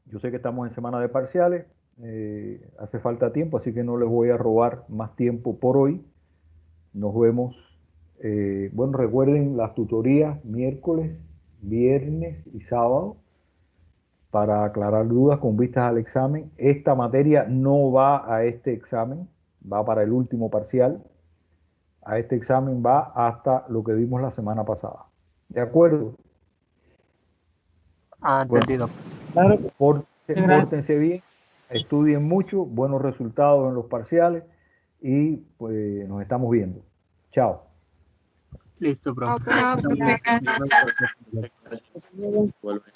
yo sé que estamos en semana de parciales, hace falta tiempo, así que no les voy a robar más tiempo por hoy. Nos vemos. Bueno, recuerden las tutorías miércoles, viernes y sábado para aclarar dudas con vistas al examen. Esta materia no va a este examen, va para el último parcial. A este examen va hasta lo que vimos la semana pasada. ¿De acuerdo? Entendido. Claro, Pórtense bien, estudien mucho, buenos resultados en los parciales y pues nos estamos viendo. Chao. Listo, profe. Chao, profe.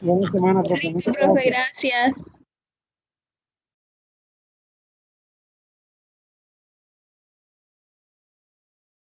buena semana, profe. Listo, profe, gracias.